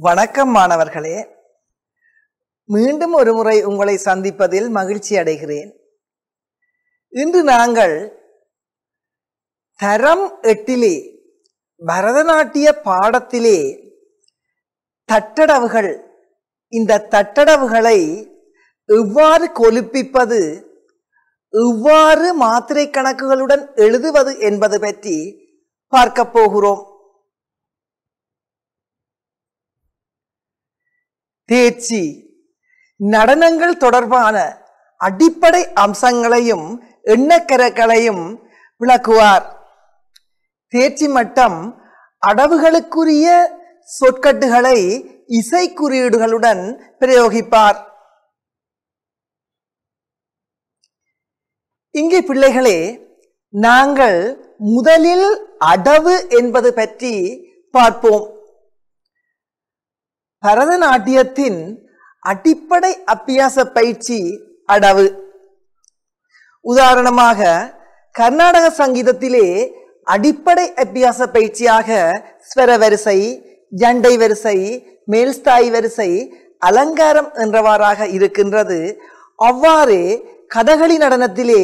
வணக்கம் மாணவர்களே, மீண்டும் ஒரு முறை உங்களை சந்திப்பதில் மகிழ்ச்சி அடைகிறேன். இன்று நாங்கள் தரம் 8 பரதநாட்டிய பாடத்திலே தட்டடவுகள், இந்த தட்டடவுகளை எவ்வாறு கொலுப்பிப்பது, எவ்வாறு மாத்திரை கணக்குகளுடன் எழுதுவது என்பது பற்றி பார்க்க போகிறோம். தேர்ச்சி நடனங்கள் தொடர்பான அடிப்படை அம்சங்களையும் எண்ணக்கரைகளையும் விளக்குவார். தேர்ச்சி மட்டம் அடவுகளுக்குரிய சொற்கட்டுகளை இசை குறியீடுகளுடன் பிரயோகிப்பார். இங்கே பிள்ளைகளே, நாங்கள் முதலில் அடவு என்பது பற்றி பார்ப்போம். பரதநாட்டியத்தின் அடிப்படை அபியாச பயிற்சி அடவு. உதாரணமாக கர்நாடக சங்கீதத்திலே அடிப்படை அபியாச பயிற்சியாக ஸ்வர வரிசை, ஜண்டை வரிசை, மேல்ஸ்தாய் வரிசை, அலங்காரம் என்றவாறாக இருக்கின்றது. அவ்வாறே கதகளி நடனத்திலே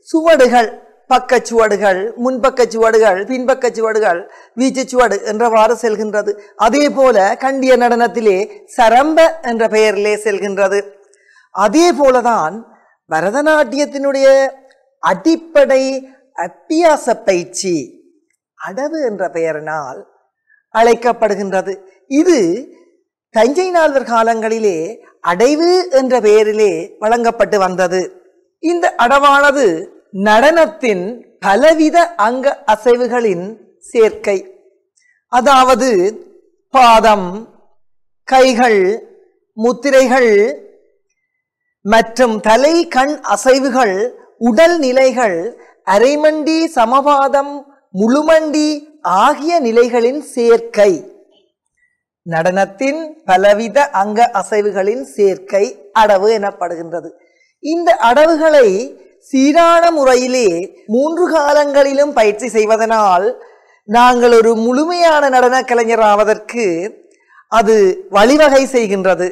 சுவடுகள், பக்கச்சுவடுகள், முன்பக்கச்சுவடுகள், பின்பக்கச்சுவடுகள், வீச்சுச்சுவடு என்றவாறு செல்கின்றது. அதே போல கண்டிய நடனத்திலே சரம்ப என்ற பெயரிலே செல்கின்றது. அதே போலதான் பரதநாட்டியத்தினுடைய அடிப்படை அபியாச பயிற்சி அடவு என்ற பெயரினால் அழைக்கப்படுகின்றது. இது தஞ்சை நால்வர் காலங்களிலே அடைவு என்ற பெயரிலே வழங்கப்பட்டு வந்தது. இந்த அடவானது நடனத்தின் பலவித அங்க அசைவுகளின் சேர்க்கை. அதாவது பாதம், கைகள், முத்திரைகள் மற்றும் தலை கண் அசைவுகள், உடல் நிலைகள், அரைமண்டி, சமபாதம், முழுமண்டி ஆகிய நிலைகளின் சேர்க்கை. நடனத்தின் பலவித அங்க அசைவுகளின் சேர்க்கை அடவு எனப்படுகின்றது. இந்த அடவுகளை சீரான முறையிலே 3 காலங்களிலும் பயிற்சி செய்வதனால் நாங்கள் ஒரு முழுமையான நடன கலைஞராவதற்கு அது வழிவகை செய்கின்றது.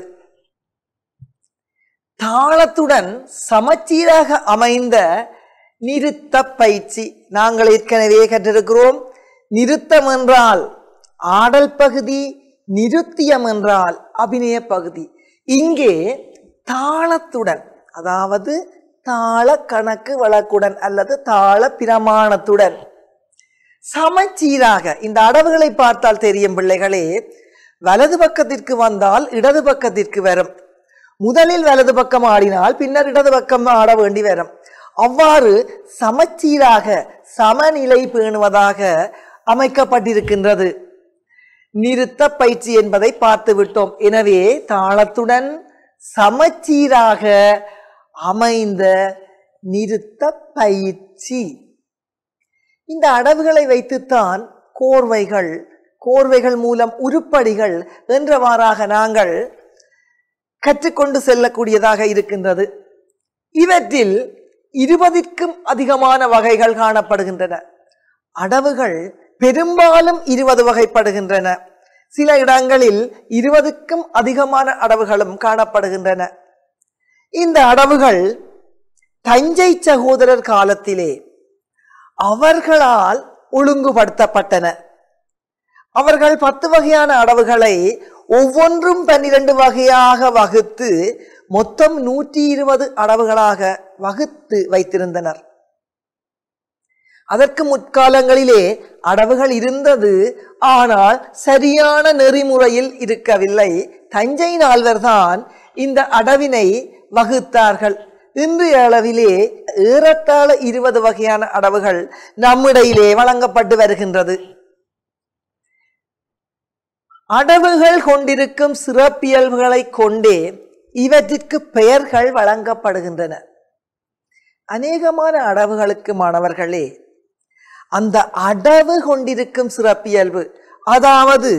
தாளத்துடன் சமச்சீராக அமைந்த நிறுத்த பயிற்சி நாங்கள் ஏற்கனவே கற்றிருக்கிறோம். நிறுத்தம் என்றால் ஆடல் பகுதி, நிருத்தியம் என்றால் அபிநய பகுதி. இங்கே தாளத்துடன், அதாவது தாள கணக்கு வழக்குடன் அல்லது தாள பிரமாணத்துடன் சமச்சீராக இந்த அடவுகளை பார்த்தால் தெரியும் பிள்ளைகளே. வலது பக்கத்திற்கு வந்தால் இடது பக்கத்திற்கு வரும். முதலில் வலது பக்கம் ஆடினால் பின்னர் இடது பக்கம் ஆட வேண்டி வரும். அவ்வாறு சமச்சீராக சமநிலை பேணுவதாக அமைக்கப்பட்டிருக்கின்றது. நிறுத்த பயிற்சி என்பதை பார்த்து விட்டோம். எனவே தாளத்துடன் சமச்சீராக அமைந்த நிறுத்த பயிற்சி. இந்த அடவுகளை வைத்துத்தான் கோர்வைகள், கோர்வைகள் மூலம் உருப்படிகள் என்றவாறாக நாங்கள் கற்றுக்கொண்டு செல்லக்கூடியதாக இருக்கின்றது. இவற்றில் 20க்கும் அதிகமான வகைகள் காணப்படுகின்றன. அடவுகள் பெரும்பாலும் 20 வகைப்படுகின்றன. சில இடங்களில் 20க்கும் அதிகமான அடவுகளும் காணப்படுகின்றன. இந்த அடவுகள் தஞ்சை சகோதரர் காலத்திலே அவர்களால் ஒழுங்குபடுத்தப்பட்டன. அவர்கள் 10 வகையான அடவுகளை ஒவ்வொன்றும் 12 வகையாக வகுத்து மொத்தம் 120 அடவுகளாக வகுத்து வைத்திருந்தனர். அதற்கு முற்காலங்களிலே அடவுகள் இருந்தது, ஆனால் சரியான நெறிமுறையில் இருக்கவில்லை. தஞ்சை நால்வர்தான் இந்த அடவினை வகுத்தார்கள். இன்றைய அளவிலே ஏறத்தாழ 20 வகையான அடவுகள் நம்மிடையிலே வழங்கப்பட்டு வருகின்றது. அடவுகள் கொண்டிருக்கும் சிறப்பியல்புகளை கொண்டே இவற்றிற்கு பெயர்கள் வழங்கப்படுகின்றன. அநேகமான அடவுகளுக்கு மாணவர்களே அந்த அடவு கொண்டிருக்கும் சிறப்பியல்பு, அதாவது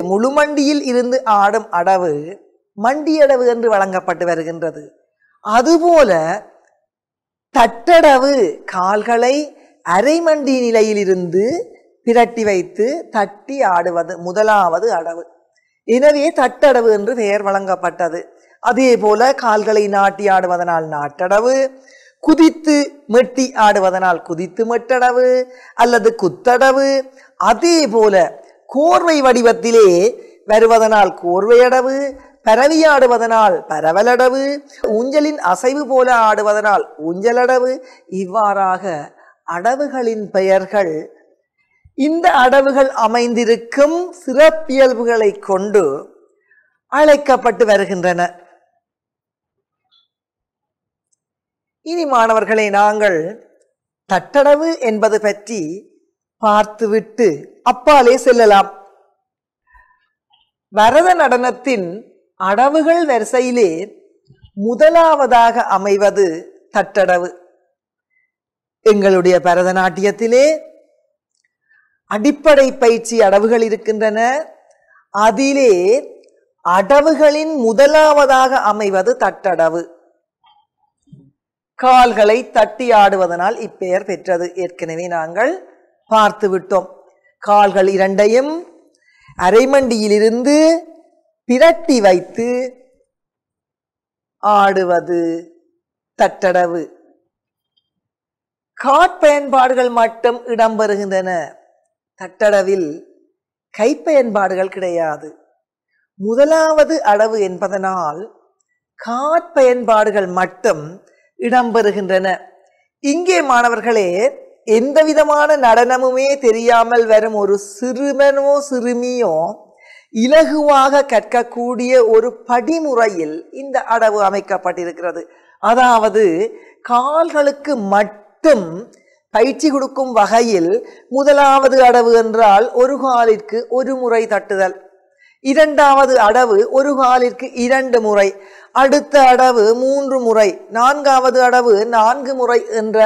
முழுமண்டியில் இருந்து ஆடும் அடவு மண்டியடவு என்று வழங்கப்பட்டு வருகின்றது. அதுபோல தட்டடவு கால்களை அரைமண்டி நிலையில் இருந்து பிரட்டி வைத்து தட்டி ஆடுவது முதலாவது அடவு. எனவே தட்டடவு என்று பெயர் வழங்கப்பட்டது. அதே போல கால்களை நாட்டி ஆடுவதனால் நாட்டடவு, குதித்து மெட்டி ஆடுவதனால் குதித்து மெட்டடவு அல்லது குத்தடவு, அதே போல கோர்வை வடிவத்திலே வருவதனால் கோர்வையடவு, பரவி ஆடுவதனால் பரவலடவு, ஊஞ்சலின் அசைவு போல ஆடுவதனால் ஊஞ்சலடவு, இவ்வாறாக அடவுகளின் பெயர்கள் இந்த அடவுகள் அமைந்திருக்கும் சிறப்பியல்புகளை கொண்டு அழைக்கப்பட்டு வருகின்றன. இனி மாணவர்களை நாங்கள் தட்டடவு என்பது பற்றி பார்த்துவிட்டு அப்பாலே செல்லலாம். பரத நடனத்தின் அடவுகள் வரிசையிலே முதலாவதாக அமைவது தட்டடவு. எங்களுடைய பரதநாட்டியத்திலே அடிப்படை பயிற்சி அடவுகள் இருக்கின்றன. அதிலே அடவுகளின் முதலாவதாக அமைவது தட்டடவு. கால்களை தட்டி ஆடுவதனால் இப்பெயர் பெற்றது. ஏற்கனவே நாங்கள் பார்த்து விட்டோம். கால்கள் இரண்டையும் அரைமண்டியிலிருந்து பிரட்டி வைத்து ஆடுவது தட்டடவு. காற்பயன்பாடுகள் மட்டும் இடம்பெறுகின்றன. தட்டடவில் கைப்பயன்பாடுகள் கிடையாது. முதலாவது அடவு என்பதனால் காற்பயன்பாடுகள் மட்டும் இடம்பெறுகின்றன. இங்கே மாணவர்களே எந்த விதமான நடனமுமே தெரியாமல் வரும் ஒரு சிறுவனோ சிறுமியோ இலகுவாக கற்கக்கூடிய ஒரு படிமுறையில் இந்த அடவு அமைக்கப்பட்டிருக்கிறது. அதாவது கால்களுக்கு மட்டும் பயிற்சி கொடுக்கும் வகையில் முதலாவது அடவு என்றால் ஒரு காலிற்கு ஒரு முறை தட்டுதல், இரண்டாவது அடவு ஒரு காலிற்கு 2 முறை, அடுத்த அடவு 3 முறை, நான்காவது அடவு 4 முறை என்ற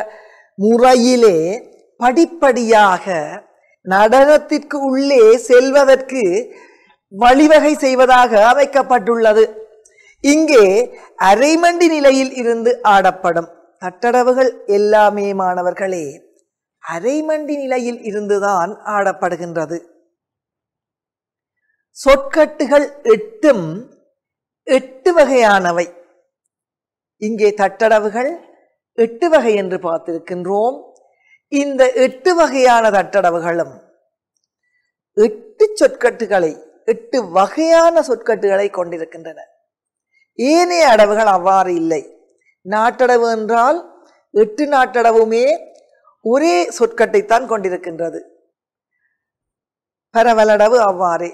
முறையிலே படிப்படியாக நடனத்திற்கு உள்ளே செல்வதற்கு வழிவகை செய்வதாக அமைக்கப்பட்டுள்ளது. இங்கே அரைமண்டி நிலையில் இருந்து ஆடப்படும் தட்டடவுகள் எல்லாமே மாணவர்களே அரைமண்டி நிலையில் இருந்துதான் ஆடப்படுகின்றது. சொற்கட்டுகள் 8 வகையானவை. இங்கே தட்டடவுகள் 8 வகை என்று பார்த்திருக்கின்றோம். இந்த 8 வகையான தட்டடவுகளும் 8 சொற்கட்டுகளை 8 வகையான சொற்கட்டுகளை கொண்டிருக்கின்றன. ஏனைய அடவுகள் அவ்வாறு இல்லை. நாட்டடவு என்றால் 8 நாட்டடவுமே ஒரே சொற்கட்டைத்தான் கொண்டிருக்கின்றது. பரவலடவு அவ்வாறே,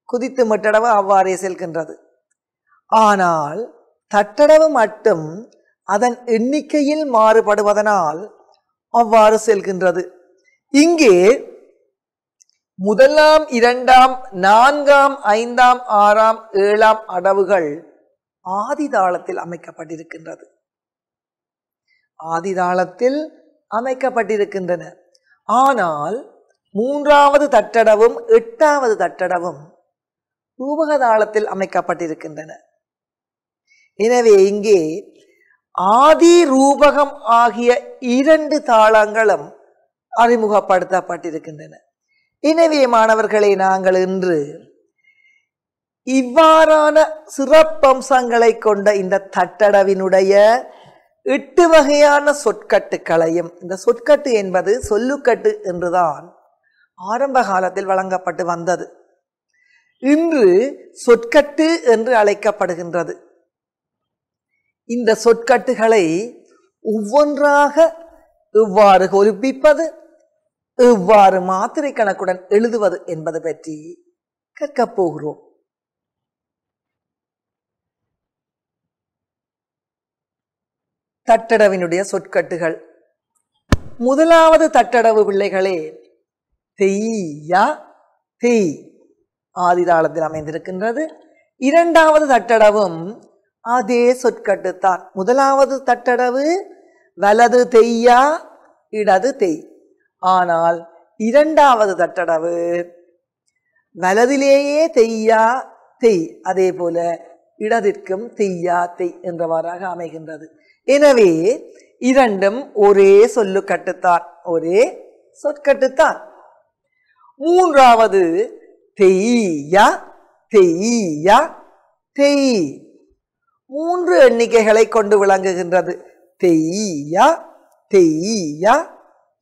குதித்து மெட்டடவு அவ்வாறே செல்கின்றது. ஆனால் தட்டடவு மட்டும் அதன் எண்ணிக்கையில் மாறுபடுவதனால் அவ்வாறு செல்கின்றது. இங்கே 1ஆம் 2ஆம் 4ஆம் 5ஆம் 6ஆம் 7ஆம் அடவுகள் ஆதிதாளத்தில் அமைக்கப்பட்டிருக்கின்றது. ஆதிதாளத்தில் அமைக்கப்பட்டிருக்கின்றன. ஆனால் 3ஆவது தட்டடவும் 8ஆவது தட்டடவும் ரூபகதாளத்தில் அமைக்கப்பட்டிருக்கின்றன. எனவே இங்கே ஆதி ரூபகம் ஆகிய 2 தாளங்களும் அறிமுகப்படுத்தப்பட்டிருக்கின்றன. எனவே மாணவர்களை நாங்கள் இன்று இவ்வாறான சிறப்பம்சங்களை கொண்ட இந்த தட்டடவினுடைய 8 வகையான சொற்கட்டுக்களையும், இந்த சொற்கட்டு என்பது சொல்லுக்கட்டு என்றுதான் ஆரம்ப காலத்தில் வழங்கப்பட்டு வந்தது. இன்று சொற்கட்டு என்று அழைக்கப்படுகின்றது. இந்த சொற்கட்டுகளை ஒவ்வொன்றாக எவ்வாறு ஒலிப்பிப்பது, எவ்வாறு மாத்திரை கணக்குடன் எழுதுவது என்பது பற்றி கற்கப் போகிறோம். தட்டடவினுடைய சொற்கட்டுகள். முதலாவது தட்டடவு பிள்ளைகளே தெய்யா தெய் ஆதிதாளத்தில் அமைந்திருக்கின்றது. இரண்டாவது தட்டடவும் அதே சொற்கட்டுத்தான். முதலாவது தட்டடவு வலது தெய்யா இடது தெய். ஆனால் இரண்டாவது தட்டடவு வலதிலேயே தெய்யா தெய், அதே போல இடதிற்கும் தெய்யா தெய் என்றவாறாக அமைகின்றது. எனவே இரண்டும் ஒரே சொல்லுக்கட்டுத்தான், ஒரே சொற்கட்டுத்தான். மூன்றாவது தெய்யா தெய்யா தெய், மூன்று எண்ணிக்கைகளை கொண்டு விளங்குகின்றது. தெய்யா தெய்யா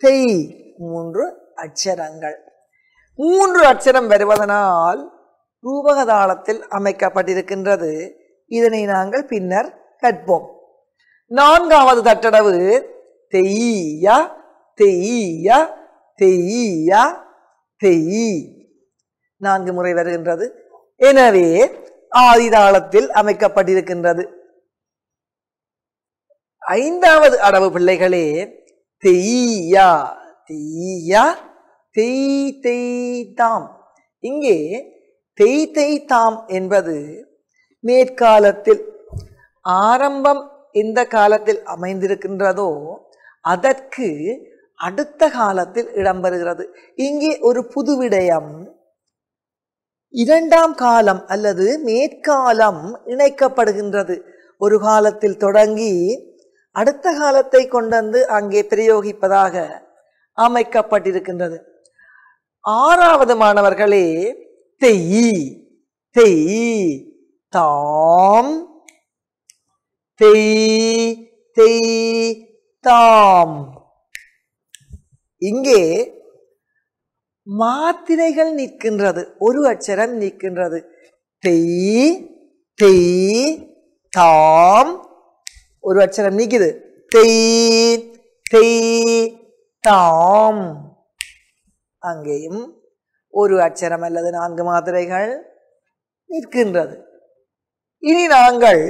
தெய், மூன்று அட்சரங்கள். மூன்று அட்சரம் வருவதனால் ரூபகதாளத்தில் அமைக்கப்பட்டிருக்கின்றது. இதனை நாங்கள் பின்னர் கற்போம். நான்காவது தட்டடவு தெய்யா தெய்யா தெய்யா தெய், 4 முறை வருகின்றது. எனவே ஆதிதாளத்தில் அமைக்கப்பட்டிருக்கின்றது. ஐந்தாவது அடவு பிள்ளைகளே தெய்யா தெய்யா தெய் தெய் தாம். இங்கே தெய் தெய் தாம் என்பது மேற்காலத்தில் ஆரம்பம் எந்த காலத்தில் அமைந்திருக்கின்றதோ அதற்கு அடுத்த காலத்தில் இடம்பெறுகிறது. இங்கே ஒரு புது விடயம், இரண்டாம் காலம் அல்லது மேற்காலம் இணைக்கப்படுகின்றது. ஒரு காலத்தில் தொடங்கி அடுத்த காலத்தை கொண்டு அங்கே பிரயோகிப்பதாக அமைக்கப்பட்டிருக்கின்றது. ஆறாவது மாணவர்களே தெய் தெய் தாம் தெய் தெய் தாம். இங்கே மாத்திரைகள் நிற்கின்றது, ஒரு அட்சரம் நிற்கின்றது. தெய் தெய் தாம், ஒரு அட்சரம் நீக்குது. தெய் தெய் தாம், அங்கேயும் ஒரு அட்சரம் அல்லது 4 மாத்திரைகள் நிற்கின்றது. இனி நாங்கள்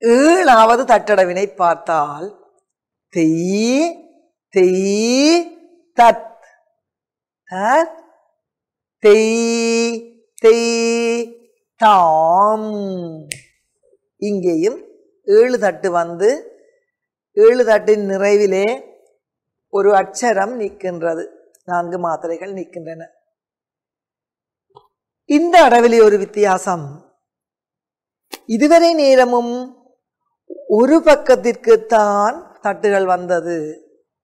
7வது தட்டடவினை பார்த்தால் தெய் தெய் தத் தத் தெய் தெய் தாம். இங்கேயும் 7 தட்டு வந்து 7 தட்டின் நிறைவிலே ஒரு அட்சரம் நிற்கின்றது, 4 மாத்திரைகள் நிற்கின்றன. இந்த அடவிலே ஒரு வித்தியாசம், இதுவரை நேரமும் ஒரு பக்கத்திற்குத்தான் தட்டுகள் வந்தது.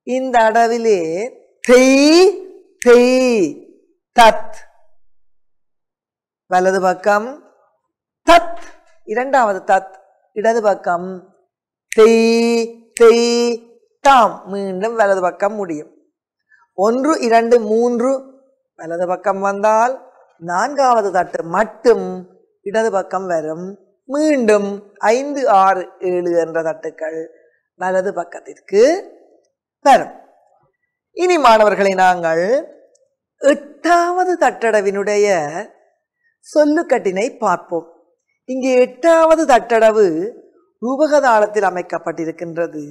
இந்த அடவிலே தெய் தெய் தத் வலது பக்கம், தத் இரண்டாவது தத் இடது பக்கம், தெய் தெய் தாம் மீண்டும் வலது பக்கம் முடியும். 1 2 3 வலது பக்கம் வந்தால் 4வது தட்டு மட்டும் இடது பக்கம் வரும். மீண்டும் 5 6 7 என்ற தட்டுக்கள் வலது பக்கத்திற்கு வரும். இனி மாணவர்களை நாங்கள் 8வது தட்டடவினுடைய சொல்லுக்கட்டினை பார்ப்போம். இங்கே 8வது தட்டடவு ரூபகதாளத்தில் அமைக்கப்பட்டிருக்கின்றது.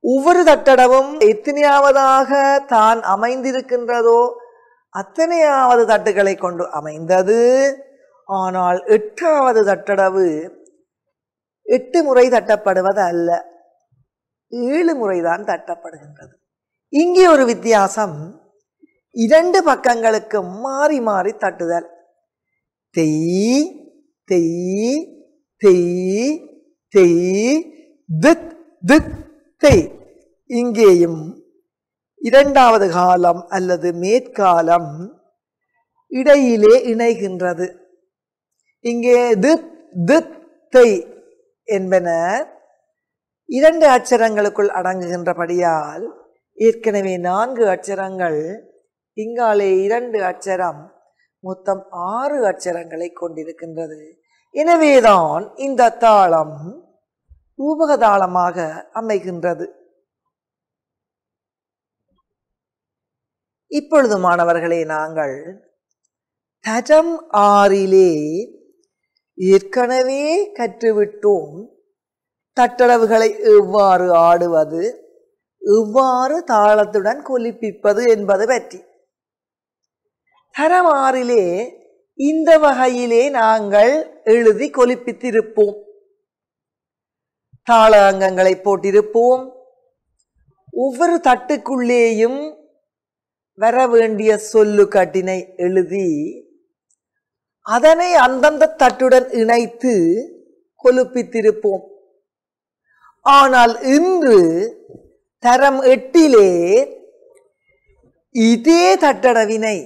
ஒவ்வொரு தட்டடவும் எத்தனையாவதாக தான் அமைந்திருக்கின்றதோ அத்தனையாவது தட்டுகளை கொண்டு அமைந்தது. ஆனால் 8வது தட்டடவு 8 முறை தட்டப்படுவது அல்ல, 7 முறைதான் தட்டப்படுகின்றது. இங்கே ஒரு வித்தியாசம், 2 பக்கங்களுக்கும் மாறி மாறி தட்டுதல். தெய் தெய் தெய் தெய் தித் தித் தெய். இங்கேயும் 2வது காலம் அல்லது மேற்காலம் இடையிலே இணைகின்றது. இங்கே தித் தித் தெய் என்பன 2 அட்சரங்களுக்குள் அடங்குகின்றபடியால் ஏற்கனவே 4 அட்சரங்கள், இங்காலே 2 அட்சரம், மொத்தம் 6 அட்சரங்களை கொண்டிருக்கின்றது. எனவேதான் இந்த தாளம் ரூபகதாளமாக அமைகின்றது. இப்பொழுது மாணவர்களே நாங்கள் தரம் 6லே ஏற்கனவே கற்றுவிட்டோம் தட்டளவுகளை எவ்வாறு ஆடுவது, எவ்வாறு தாளத்துடன் கொலிப்பிப்பது என்பது பற்றி. தரம் 6 இந்த வகையிலே நாங்கள் எழுதி கொலிப்பித்திருப்போம். தாள அங்கங்களை போட்டிருப்போம். ஒவ்வொரு தட்டுக்குள்ளேயும் வர வேண்டிய சொல்லுக்கட்டினை எழுதி அதனை அந்தந்த தட்டுடன் இணைத்து கொலுப்பித்திருப்போம். ஆனால் இன்று தரம் 8 இதே தட்டடவினை,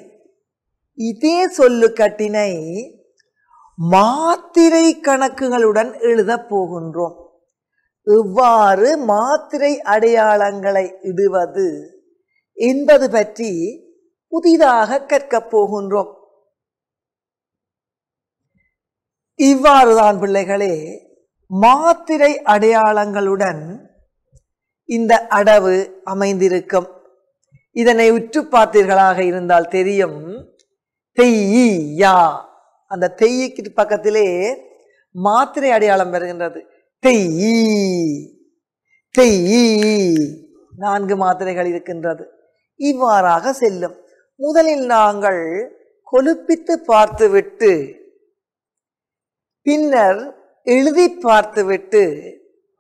இதே சொல்லுக்கட்டினை மாத்திரை கணக்குகளுடன் எழுதப் போகின்றோம். எவ்வாறு மாத்திரை அடையாளங்களை இடுவது என்பது பற்றி புதிதாக கற்கப் போகின்றோம். இவ்வாறுதான் பிள்ளைகளே மாத்திரை அடையாளங்களுடன் இந்த அடவு அமைந்திருக்கும். இதனை உற்று பார்த்தீர்களாக இருந்தால் தெரியும். தெய்யா, அந்த தெய்க்கு பக்கத்திலே மாத்திரை அடையாளம் வருகின்றது. தெய் தெய் 4 மாத்திரைகள் இருக்கின்றது. இவ்வாறாக செல்லும். முதலில் நாங்கள் கொலுப்பித்து பார்த்துவிட்டு பின்னர் எழுதி பார்த்துவிட்டு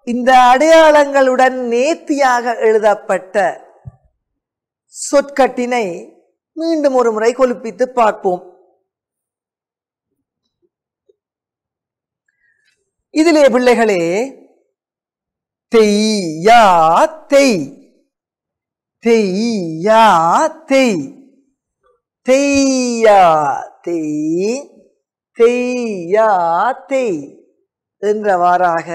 இந்த அடையாளங்களுடன் நேர்த்தியாக எழுதப்பட்ட சொற்கட்டினை மீண்டும் ஒரு முறை கொலுப்பித்து பார்ப்போம். இதிலே பிள்ளைகளே தெய்யா தெய், தெய்யா தெய், தெய்யா தெய், தெய்யா தெய் என்றவாறாக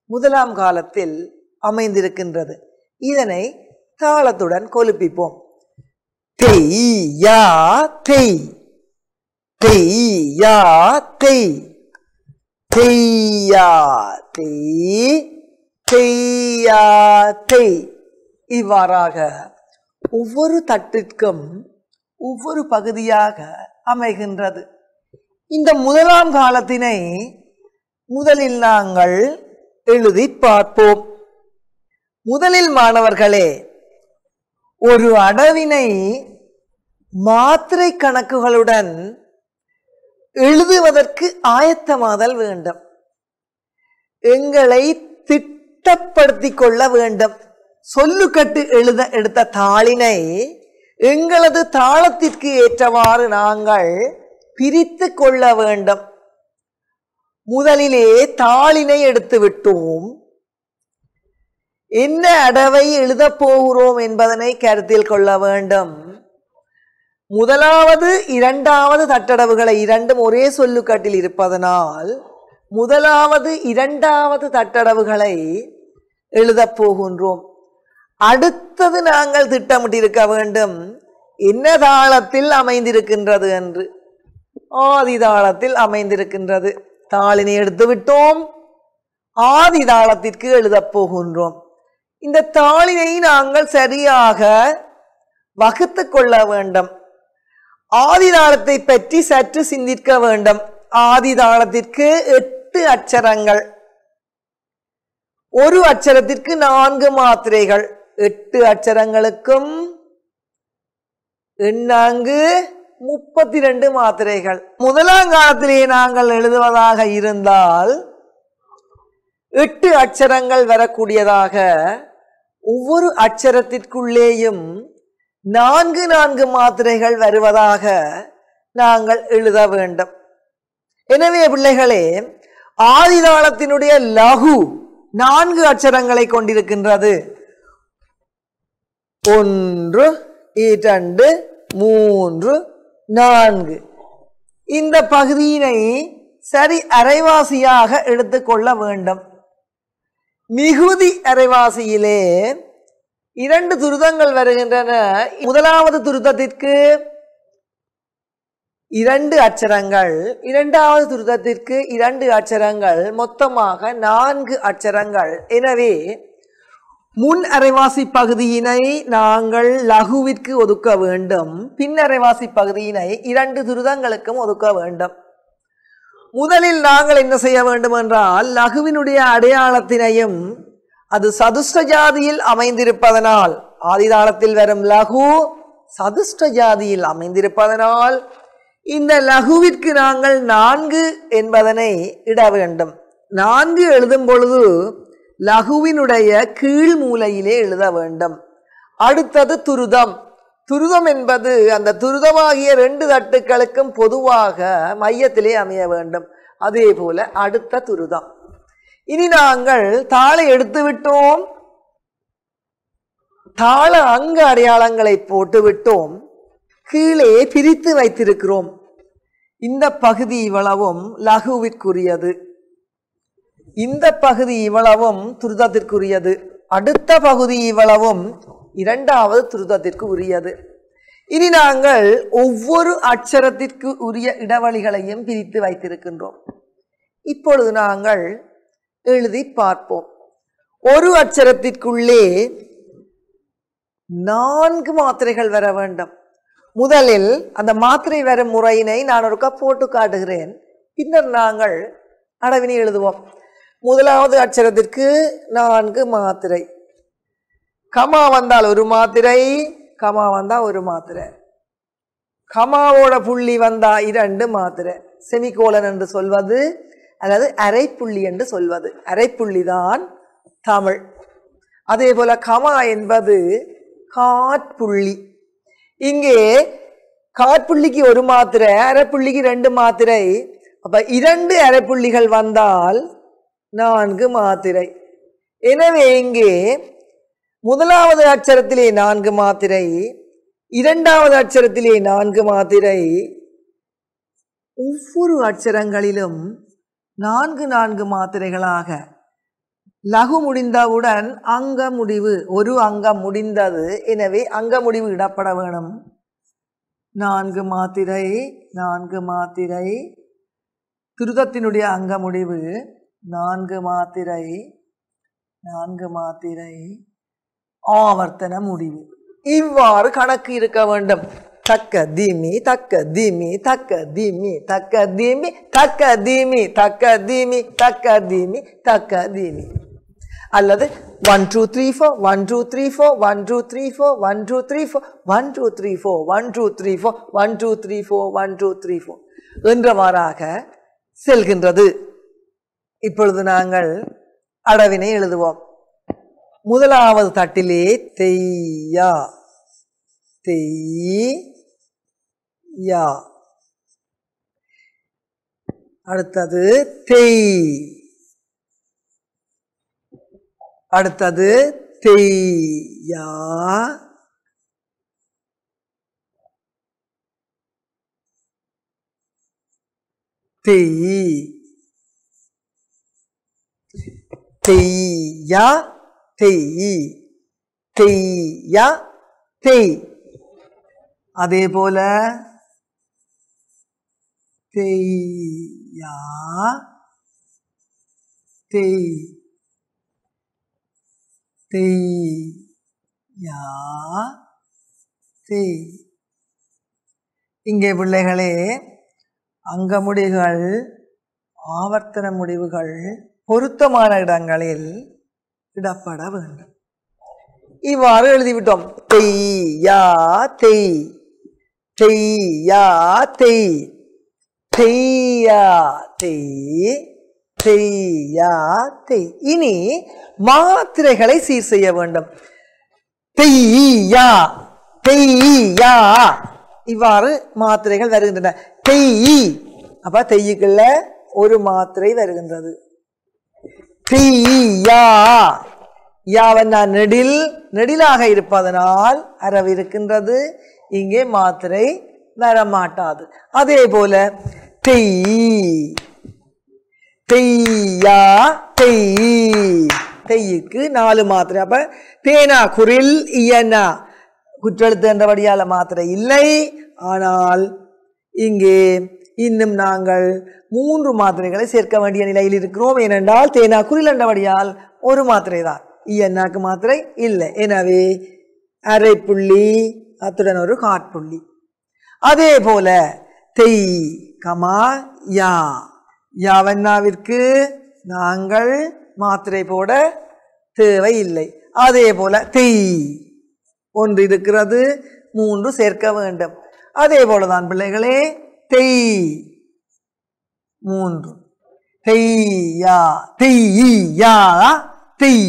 முதலாம் காலத்தில் அமைந்திருக்கின்றது. இதனை தாளத்துடன் கொலுப்பிப்போம். தெய்யா தெய், தெய்யா தெய், தெய்யா தெய், தெய்யா தெய். இவ்வாறாக ஒவ்வொரு தட்டிற்கும் ஒவ்வொரு பகுதியாக அமைகின்றது. இந்த முதலாம் காலத்தினை முதலில் நாங்கள் எழுதி பார்ப்போம். முதலில் மாணவர்களே ஒரு அடவினை மாத்திரை கணக்குகளுடன் எழுதுவதற்கு ஆயத்தமாதல் வேண்டும். எங்களை திட்டப்படுத்திக் கொள்ள வேண்டும். சொல்லுக்கட்டு எழுத எடுத்த தாளினை எங்களது தாளத்திற்கு ஏற்றவாறு நாங்கள் பிரித்து கொள்ள வேண்டும். முதலிலே தாளினை எடுத்து விட்டோம். என்ன அடவை எழுதப் போகிறோம் என்பதனை கருத்தில் கொள்ள வேண்டும். முதலாவது இரண்டாவது தட்டடவுகளை இரண்டும் ஒரே சொல்லுக்கட்டில் இருப்பதனால் முதலாவது இரண்டாவது தட்டடவுகளை எழுதப் போகின்றோம். அடுத்தது நாங்கள் திட்டமிட்டிருக்க வேண்டும் என்ன தாளத்தில் அமைந்திருக்கின்றது என்று. ஆதி தாளத்தில் அமைந்திருக்கின்றது. தாளினை எடுத்து விட்டோம். ஆதி தாளத்திற்கு எழுதப் போகின்றோம். இந்த தாளினை நாங்கள் சரியாக வகுத்து கொள்ள வேண்டும். ஆதி தாளத்தை பற்றி சற்று சிந்திக்க வேண்டும். ஆதி தாளத்திற்கு 8 அச்சரங்கள், ஒரு அச்சரத்திற்கு 4 மாத்திரைகள். 8 அச்சரங்களுக்கும் 32 மாத்திரைகள். முதலாம் காலத்திலே நாங்கள் எழுதுவதாக இருந்தால் 8 அச்சரங்கள் வரக்கூடியதாக ஒவ்வொரு அச்சரத்திற்குள்ளேயும் 4 மாத்திரைகள் வருவதாக நாங்கள் எழுத வேண்டும். எனவே பிள்ளைகளே ஆதிதாளத்தினுடைய லகு 4 அச்சரங்களை கொண்டிருக்கின்றது. 1 2 3 4. இந்த பகுதியினை சரி அரைவாசியாக எடுத்துக்கொள்ள வேண்டும். மிகுதி அரைவாசியிலே 2 துருதங்கள் வருகின்றன. முதலாவது துருதத்திற்கு 2 அச்சரங்கள், இரண்டாவது துருதத்திற்கு 2 அச்சரங்கள், மொத்தமாக 4 அச்சரங்கள். எனவே முன் அரைவாசி பகுதியினை நாங்கள் லகுவிற்கு ஒதுக்க வேண்டும். பின் அரைவாசி பகுதியினை 2 துருதங்களுக்கும் ஒதுக்க வேண்டும். முதலில் நாங்கள் என்ன செய்ய வேண்டும் என்றால் லகுவினுடைய அடையாளத்தினையும் அது சதுஷ்ட ஜாதியில் அமைந்திருப்பதனால் ஆதிதாளத்தில் வரும் லகு சதுஷ்ட ஜாதியில் அமைந்திருப்பதனால் இந்த லகுவிற்கு நாங்கள் 4 என்பதனை இட வேண்டும். 4 எழுதும் பொழுது லகுவினுடைய கீழ் மூலையிலே எழுத வேண்டும். அடுத்தது துருதம். துருதம் என்பது அந்த துருதமாகிய 2 தட்டுக்களுக்கும் பொதுவாக மையத்திலே அமைய வேண்டும். அதே போல அடுத்த துருதம். இனி நாங்கள் தாளை எடுத்து விட்டோம், தாள அங்க அடையாளங்களை போட்டு விட்டோம், கீழே பிரித்து வைத்திருக்கிறோம். இந்த பகுதி இவ்வளவும் லகுவிற்குரியது, இந்த பகுதி இவ்வளவும் துருதத்திற்குரியது, அடுத்த பகுதி இவ்வளவும் இரண்டாவது துருதத்திற்கு உரியது. இனி நாங்கள் ஒவ்வொரு அட்சரத்திற்கு உரிய இடைவெளிகளையும் பிரித்து வைத்திருக்கின்றோம். இப்பொழுது நாங்கள் எழுதி பார்ப்போம். ஒரு அட்சரத்திற்குள்ளே 4 மாத்திரைகள் வர வேண்டும். முதலில் அந்த மாத்திரை வரும் முறையினை நான் ஒருக்கா போட்டு காட்டுகிறேன், பின்னர் நாங்கள் அடைவினை எழுதுவோம். முதலாவது அட்சரத்திற்கு 4 மாத்திரை, கமா வந்தால் ஒரு மாத்திரை, கமா வந்தால் ஒரு மாத்திரை, கமாவோட புள்ளி வந்தா 2 மாத்திரை, செமிகோலன் என்று சொல்வது அல்லது அரைப்புள்ளி என்று சொல்வது, அரைப்புள்ளி தான் தமிழ். அதே போல கமா என்பது காற்புள்ளி. இங்கே காற்புள்ளிக்கு ஒரு மாத்திரை, அரைப்புள்ளிக்கு 2 மாத்திரை, அப்ப 2 அரைப்புள்ளிகள் வந்தால் 4 மாத்திரை. எனவே இங்கே முதலாவது அட்சரத்திலே 4 மாத்திரை, இரண்டாவது அட்சரத்திலே 4 மாத்திரை, ஒவ்வொரு அட்சரங்களிலும் 4 மாத்திரைகளாக. லகு முடிந்தவுடன் அங்க முடிவு, ஒரு அங்கம் முடிந்தது, எனவே அங்க முடிவு இடப்பட வேணும். 4 மாத்திரை, 4 மாத்திரை, துருதத்தினுடைய அங்க முடிவு 4 மாத்திரை, 4 மாத்திரை, ஆவர்த்தன முடிவு. இவ்வாறு கணக்கு இருக்க வேண்டும். தக்க தீமி தக்க தீமி தக்க தீமி தக்க தீமி தக்க தீமி தக்க தீமி தக்க தீமி தக்க தீமி, அல்லது 1 2 3 4 1 2 3 4 1 2 3 4 1 2 3 4 1 2 3 4 1 2 3 4 1 2 3 4 1 2 3 4 என்றவாறாக செல்கின்றது. இப்பொழுது நாங்கள் அடைவினை எழுதுவோம். முதலாவது தட்டிலே தெய்யா தெய்யா, அடுத்தது தெய், அடுத்தது தெய்யா, தெய், தெய்யா தெய், தெய்யா தெய். அதே போல தெய்யா தெய், தெய்யா தெய். இங்கே பிள்ளைகளே அங்க முடிவுகள், ஆவர்த்தன முடிவுகள் பொருத்தமான இடங்களில் இடப்பட வேண்டும். இவ்வாறு எழுதிவிட்டோம். தெய்யா தெய், தெய்யா தெய், தெய்யா தெய், தெய்யா தெய். இனி மாத்திரைகளை சீர் செய்ய வேண்டும். தெய்யா தெய்யா, இவ்வாறு மாத்திரைகள் வருகின்றன. தெய், அப்ப தெய்யுக்குள்ள ஒரு மாத்திரை வருகின்றது. தெய்யா, யாவன்னா நெடில், நெடிலாக இருப்பதனால் அரவு இருக்கின்றது, இங்கே மாத்திரை வரமாட்டாது. அதே போல தெய், தெய்யா தெய், தெய்யுக்கு 4 மாத்திரை. அப்ப தேனா குரில் இயனா குற்றெழுத்து என்றபடியால மாத்திரை இல்லை. ஆனால் இங்கே இன்னும் நாங்கள் 3 மாத்திரைகளை சேர்க்க வேண்டிய நிலையில் இருக்கிறோம். ஏனென்றால் தேனா குரில் என்றபடியால் ஒரு மாத்திரை தான், இயன்னாக்கு மாத்திரை இல்லை. எனவே அரைப்புள்ளி, அத்துடன் ஒரு காற்புள்ளி. அதே போல தெய் கமா யா, யாவண்ணாவிற்கு நாங்கள் மாத்திரை போட தேவையில்லை. அதே போல தெய் ஒன்று இருக்கிறது, 3 சேர்க்க வேண்டும். அதே போலதான் பிள்ளைகளே, தெய் 3, தெய்யா தெய்யா தெய்.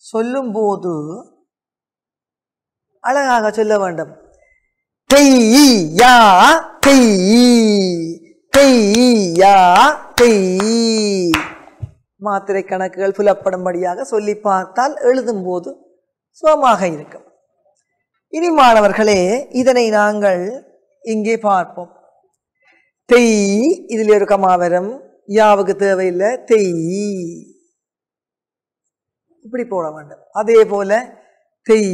சொல்லும் போது அழகாக சொல்ல வேண்டும். தெய்யா தெய் தெய்யா தெய். மாத்திரை கணக்குகள் புலப்படும்படியாக சொல்லி பார்த்தால் எழுதும் போது சுகமாக இருக்கும். இனி மாணவர்களே, இதனை நாங்கள் இங்கே பார்ப்போம். தெய், இதில் ஒரு கமா வரும், யாவுக்கு தேவையில்லை, தெய் இப்படி போட வேண்டும். அதே போல தெய்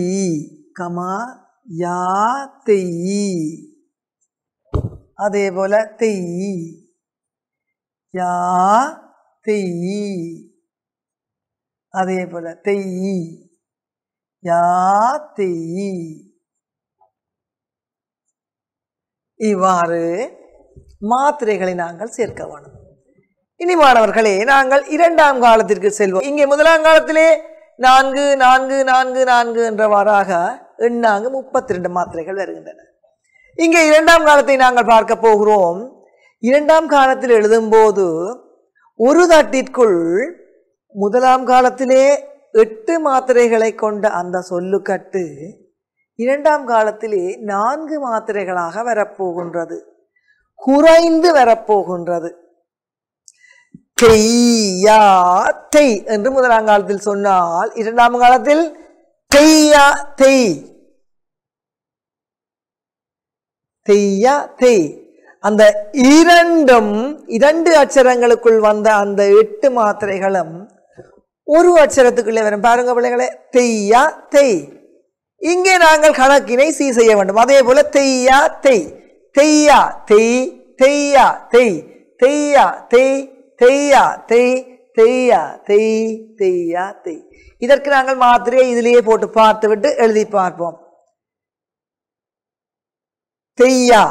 கமா யா தெய், அதே போல தெய் யா தெய், அதே போல தெய் யா தெய். இவ்வாறு மாத்திரைகளை நாங்கள் சேர்க்க வேண்டும். இனி மாணவர்களே, நாங்கள் 2ஆம் காலத்திற்கு செல்வோம். இங்கே 1ஆம் காலத்திலே 4 4 4 4 என்றவாறாக எண்ணாங்கு 32 மாத்திரைகள் வருகின்றன. இங்கே 2ஆம் காலத்தை நாங்கள் பார்க்க போகிறோம். 2ஆம் காலத்தில் எழுதும்போது ஒரு தட்டிற்குள் 1ஆம் காலத்திலே 8 மாத்திரைகளை கொண்ட அந்த சொல்லுக்கட்டு 2ஆம் காலத்திலே 4 மாத்திரைகளாக வரப்போகின்றது, குறைந்து வரப்போகின்றது. தெய்யா தெய் என்று 1ஆம் காலத்தில் சொன்னால் 2ஆம் காலத்தில் தெய்யா தெய் தெய்யா தெய். அந்த 2 அச்சரங்களுக்குள் வந்த அந்த 8 மாத்திரைகளும் ஒரு அச்சரத்துக்குள்ளே வரும். பாருங்க பிள்ளைகளே, தெய்யா தெய். இங்கே நாங்கள் கணக்கினை சி செய்ய வேண்டும். அதே போல தெய்யா தெய் தெய்யா தெய் தெய்யா தெய் தெய்யா தெய் தெய்யா தெய் தெய்யா தெய் தெய்யா தெய். இதற்கு நாங்கள் மாத்திரையை இதிலேயே போட்டு பார்த்து விட்டு எழுதி பார்ப்போம். தெய்யா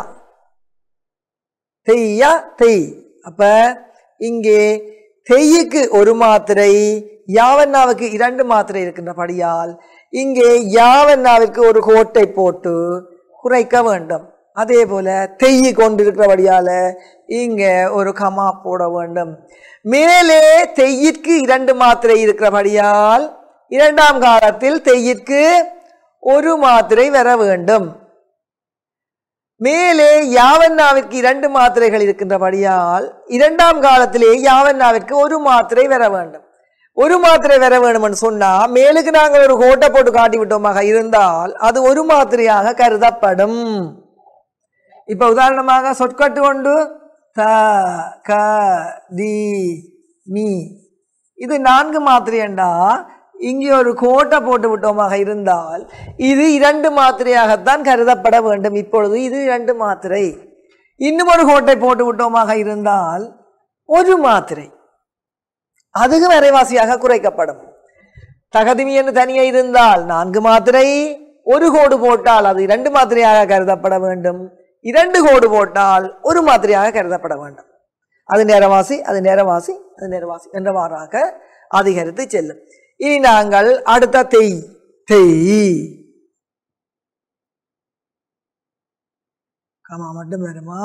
தெய்யா தெய். அப்ப இங்கே தெய்யுக்கு ஒரு மாத்திரை, யாவண்ணாவுக்கு 2 மாத்திரை இருக்கின்றபடியால் இங்கே யாவண்ணாவிற்கு ஒரு கோட்டை போட்டு குறைக்க வேண்டும். அதே போல தெய்யு கொண்டிருக்கிறபடியால இங்க ஒரு கமா போட வேண்டும். மேலே தெய்யிற்கு 2 மாத்திரை இருக்கிறபடியால் 2ஆம் காலத்தில் தெய்யிற்கு ஒரு மாத்திரை வர வேண்டும். மேலே யாவண்ணாவிற்கு 2 மாத்திரைகள் இருக்கின்றபடியால் 2ஆம் காலத்திலே யாவண்ணாவிற்கு ஒரு மாத்திரை வர வேண்டும். ஒரு மாத்திரை வர வேண்டும் என்று சொன்னா மேலுக்கு நாங்கள் ஒரு கோட்டை போட்டு காட்டி விட்டோமாக இருந்தால் அது ஒரு மாத்திரையாக கருதப்படும். இப்ப உதாரணமாக சொற்கட்டு கொண்டு த க தி மீ, இது 4 மாத்திரை என்றா இங்கே ஒரு கோட்டை போட்டு விட்டோமாக இருந்தால் இது 2 மாத்திரையாகத்தான் கருதப்பட வேண்டும். இப்பொழுது இது 2 மாத்திரை. இன்னும் ஒரு கோட்டை போட்டு விட்டோமாக இருந்தால் ஒரு மாத்திரை, அதுக்கு வரைவாசியாக குறைக்கப்படும். தகதிமி என்று தனியே இருந்தால் 4 மாத்திரை, ஒரு கோடு போட்டால் அது 2 மாத்திரையாக கருதப்பட வேண்டும். 2 கோடு போட்டால் ஒரு மாத்திரையாக கருதப்பட வேண்டும். அது நேரவாசி அது நேரவாசி அது நேரவாசி என்றவாறாக அதிகரித்து செல்லும். இனி நாங்கள் அடுத்த தெய் தெய் கமா மட்டும் வருமா?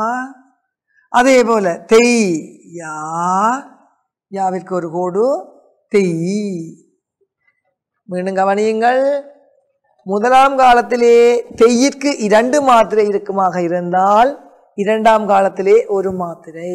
அதே போல தெய் யா, யாவிற்கு ஒரு கோடு தெய். மீண்டும் கவனியுங்கள், 1ஆம் காலத்திலே தெய்யிற்கு 2 மாத்திரை இருக்குமாக இருந்தால் 2ஆம் காலத்திலே ஒரு மாத்திரை.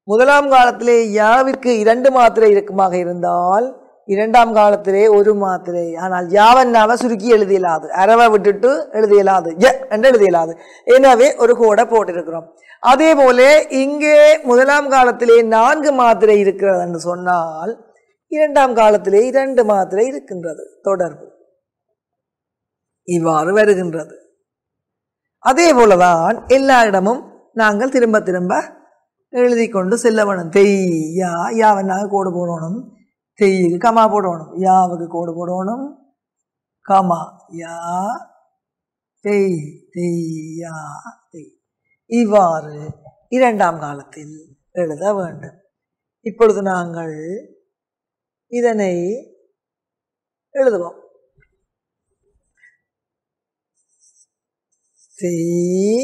1ஆம் காலத்திலே யாவிற்கு 2 மாத்திரை இருக்குமாக இருந்தால் 2ஆம் காலத்திலே ஒரு மாத்திரை. ஆனால் யாவண்ணாவை சுருக்கி எழுதியலாது, அரவை விட்டுட்டு எழுதியலாது, என்று எழுதியலாது. எனவே ஒரு கோடை போட்டிருக்கிறோம். அதே போல இங்கே 1ஆம் காலத்திலே 4 மாத்திரை இருக்கிறது என்று சொன்னால் 2ஆம் காலத்திலே 2 மாத்திரை இருக்கின்றது. தொடர்பு இவ்வாறு வருகின்றது. அதே போலதான் எல்லா இடமும் நாங்கள் திரும்ப திரும்ப எழுதி கொண்டு செல்ல வேணும். தெய்யா, யாவண்ணாக கோடு போடணும், தெய்யுக்கு கமா போடணும், யாவுக்கு கோடு போடணும், கமா யா தெய் தெய்யா தெய். இவ்வாறு இரண்டாம் காலத்தில் எழுத வேண்டும். இப்பொழுது நாங்கள் இதனை எழுதுவோம். தெய்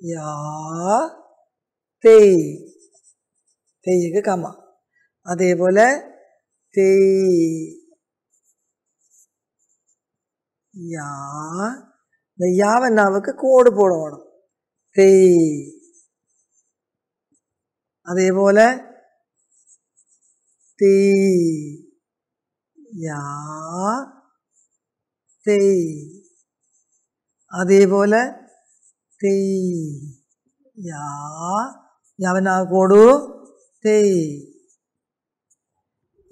யா தெய், தெய்யுக்கு கமா. அதே போல தெய் யா, இந்த யாவன்னாவுக்கு கோடு போடணும். தெய். அதே போல தெய் யா தெய். அதே போல தெய் யா, யாவன்னா கோடு தெய்.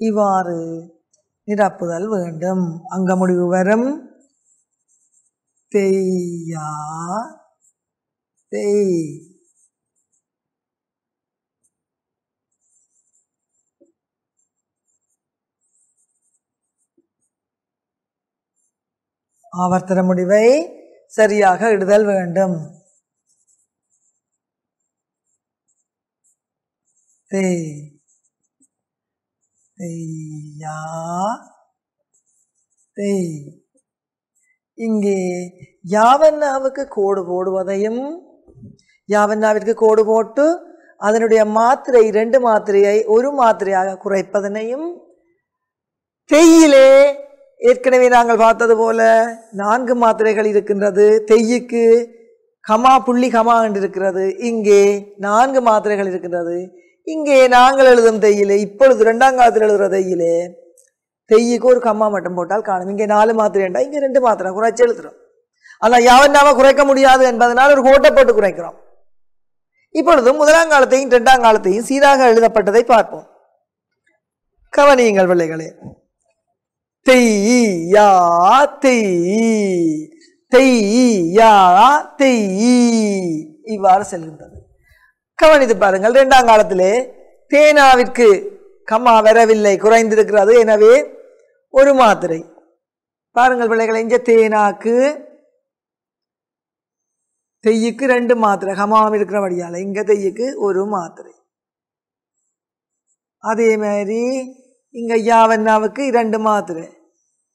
இவ்வாறு நிரப்புதல் வேண்டும். அங்க முடிவு வரும். தெய்யா தெய். ஆவர்த்தன முடிவை சரியாக இடுதல் வேண்டும். தெய் தெய்யா தெய். இங்கே யாவன்னாவுக்கு கோடு போடுவதையும், யாவன்னாவிற்கு கோடு போட்டு அதனுடைய மாத்திரை 2 மாத்திரையை 1 மாத்திரையாக குறைப்பதனையும், தெய்யிலே ஏற்கனவே நாங்கள் பார்த்தது போல 4 மாத்திரைகள் இருக்கின்றது. தெய்யுக்கு கமா புள்ளி கமா என்று இருக்கிறது. இங்கே 4 மாத்திரைகள் இருக்கின்றது. இங்கே நாங்கள் எழுதும் தெய்யிலே, இப்பொழுது 2ஆம் காலத்தில் எழுதுகிற தெய்யிலே தெய்யுக்கு ஒரு கம்மா மட்டும் போட்டால் காணும். இங்கே 4 மாத்திரை என்றால் இங்கே 2 மாத்திரை குறைச்சி எழுதுகிறோம். ஆனால் யாவன்னாவை குறைக்க முடியாது என்பதனால் ஒரு கோட்டை போட்டு குறைக்கிறோம். இப்பொழுது 1ஆம் காலத்தையும் 2ஆம் காலத்தையும் சீராக எழுதப்பட்டதை பார்ப்போம். கவனியுங்கள் பிள்ளைகளே. தெய் யா தெய், தெய் யா தெய், இவ்வாறு செல்கின்றது. கவனித்து பாருங்கள். 2ஆம் காலத்திலே தேனாவிற்கு கம்மா வரவில்லை, குறைந்திருக்கிறது. எனவே 1 மாத்திரை. பாருங்கள் பிள்ளைகளை, இங்கே தேனாக்கு தெய்யுக்கு 2 மாத்திரை கமாம் இருக்கிறபடியால் இங்க தெய்யுக்கு 1 மாத்திரை. அதே மாதிரி இங்க யாவன்னாவுக்கு 2 மாத்திரை.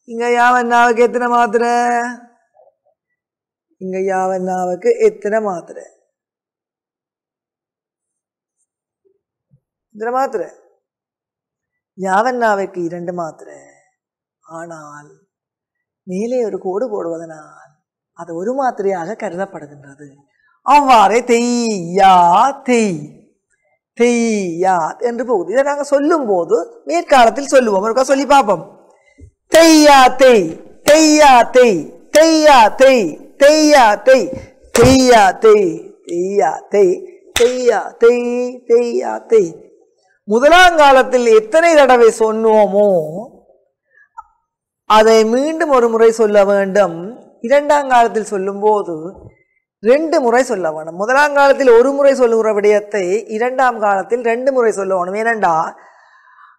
இங்க யாவன்னாவுக்கு எத்தனை மாத்திரை? இங்க யாவன்னாவுக்கு எத்தனை மாத்திரை? எத்தனை மாத்திரை? யாவன்னாவுக்கு 2 மாத்திரை. ஆனால் மேலே ஒரு கோடு போடுவதனால் அது 1 மாத்திரையாக கருதப்படுகின்றது. அவ்வாறே தெய்யா தெய், தெய்யா என்று போகுது. இதை நாங்கள் சொல்லும் போது மேற்காலத்தில் சொல்லுவோம். ஒருக்கா சொல்லி பார்ப்போம். தெய்யா தெய், தெய்யா தெய், தெய்யா தெய், தெய்யா தெய், தெய்யா தெய், தெய்யா தெய், தெய்யா தெய், தெய்யா தெய். 1ஆம் காலத்தில் எத்தனை தடவை சொன்னோமோ அதை மீண்டும் ஒரு முறை சொல்ல வேண்டும். 2ஆம் காலத்தில் சொல்லும் போது 2 முறை சொல்ல வேணும். 1ஆம் காலத்தில் 1 முறை சொல்லுகிற விடயத்தை 2ஆம் காலத்தில் 2 முறை சொல்ல வேணும். ஏனென்றா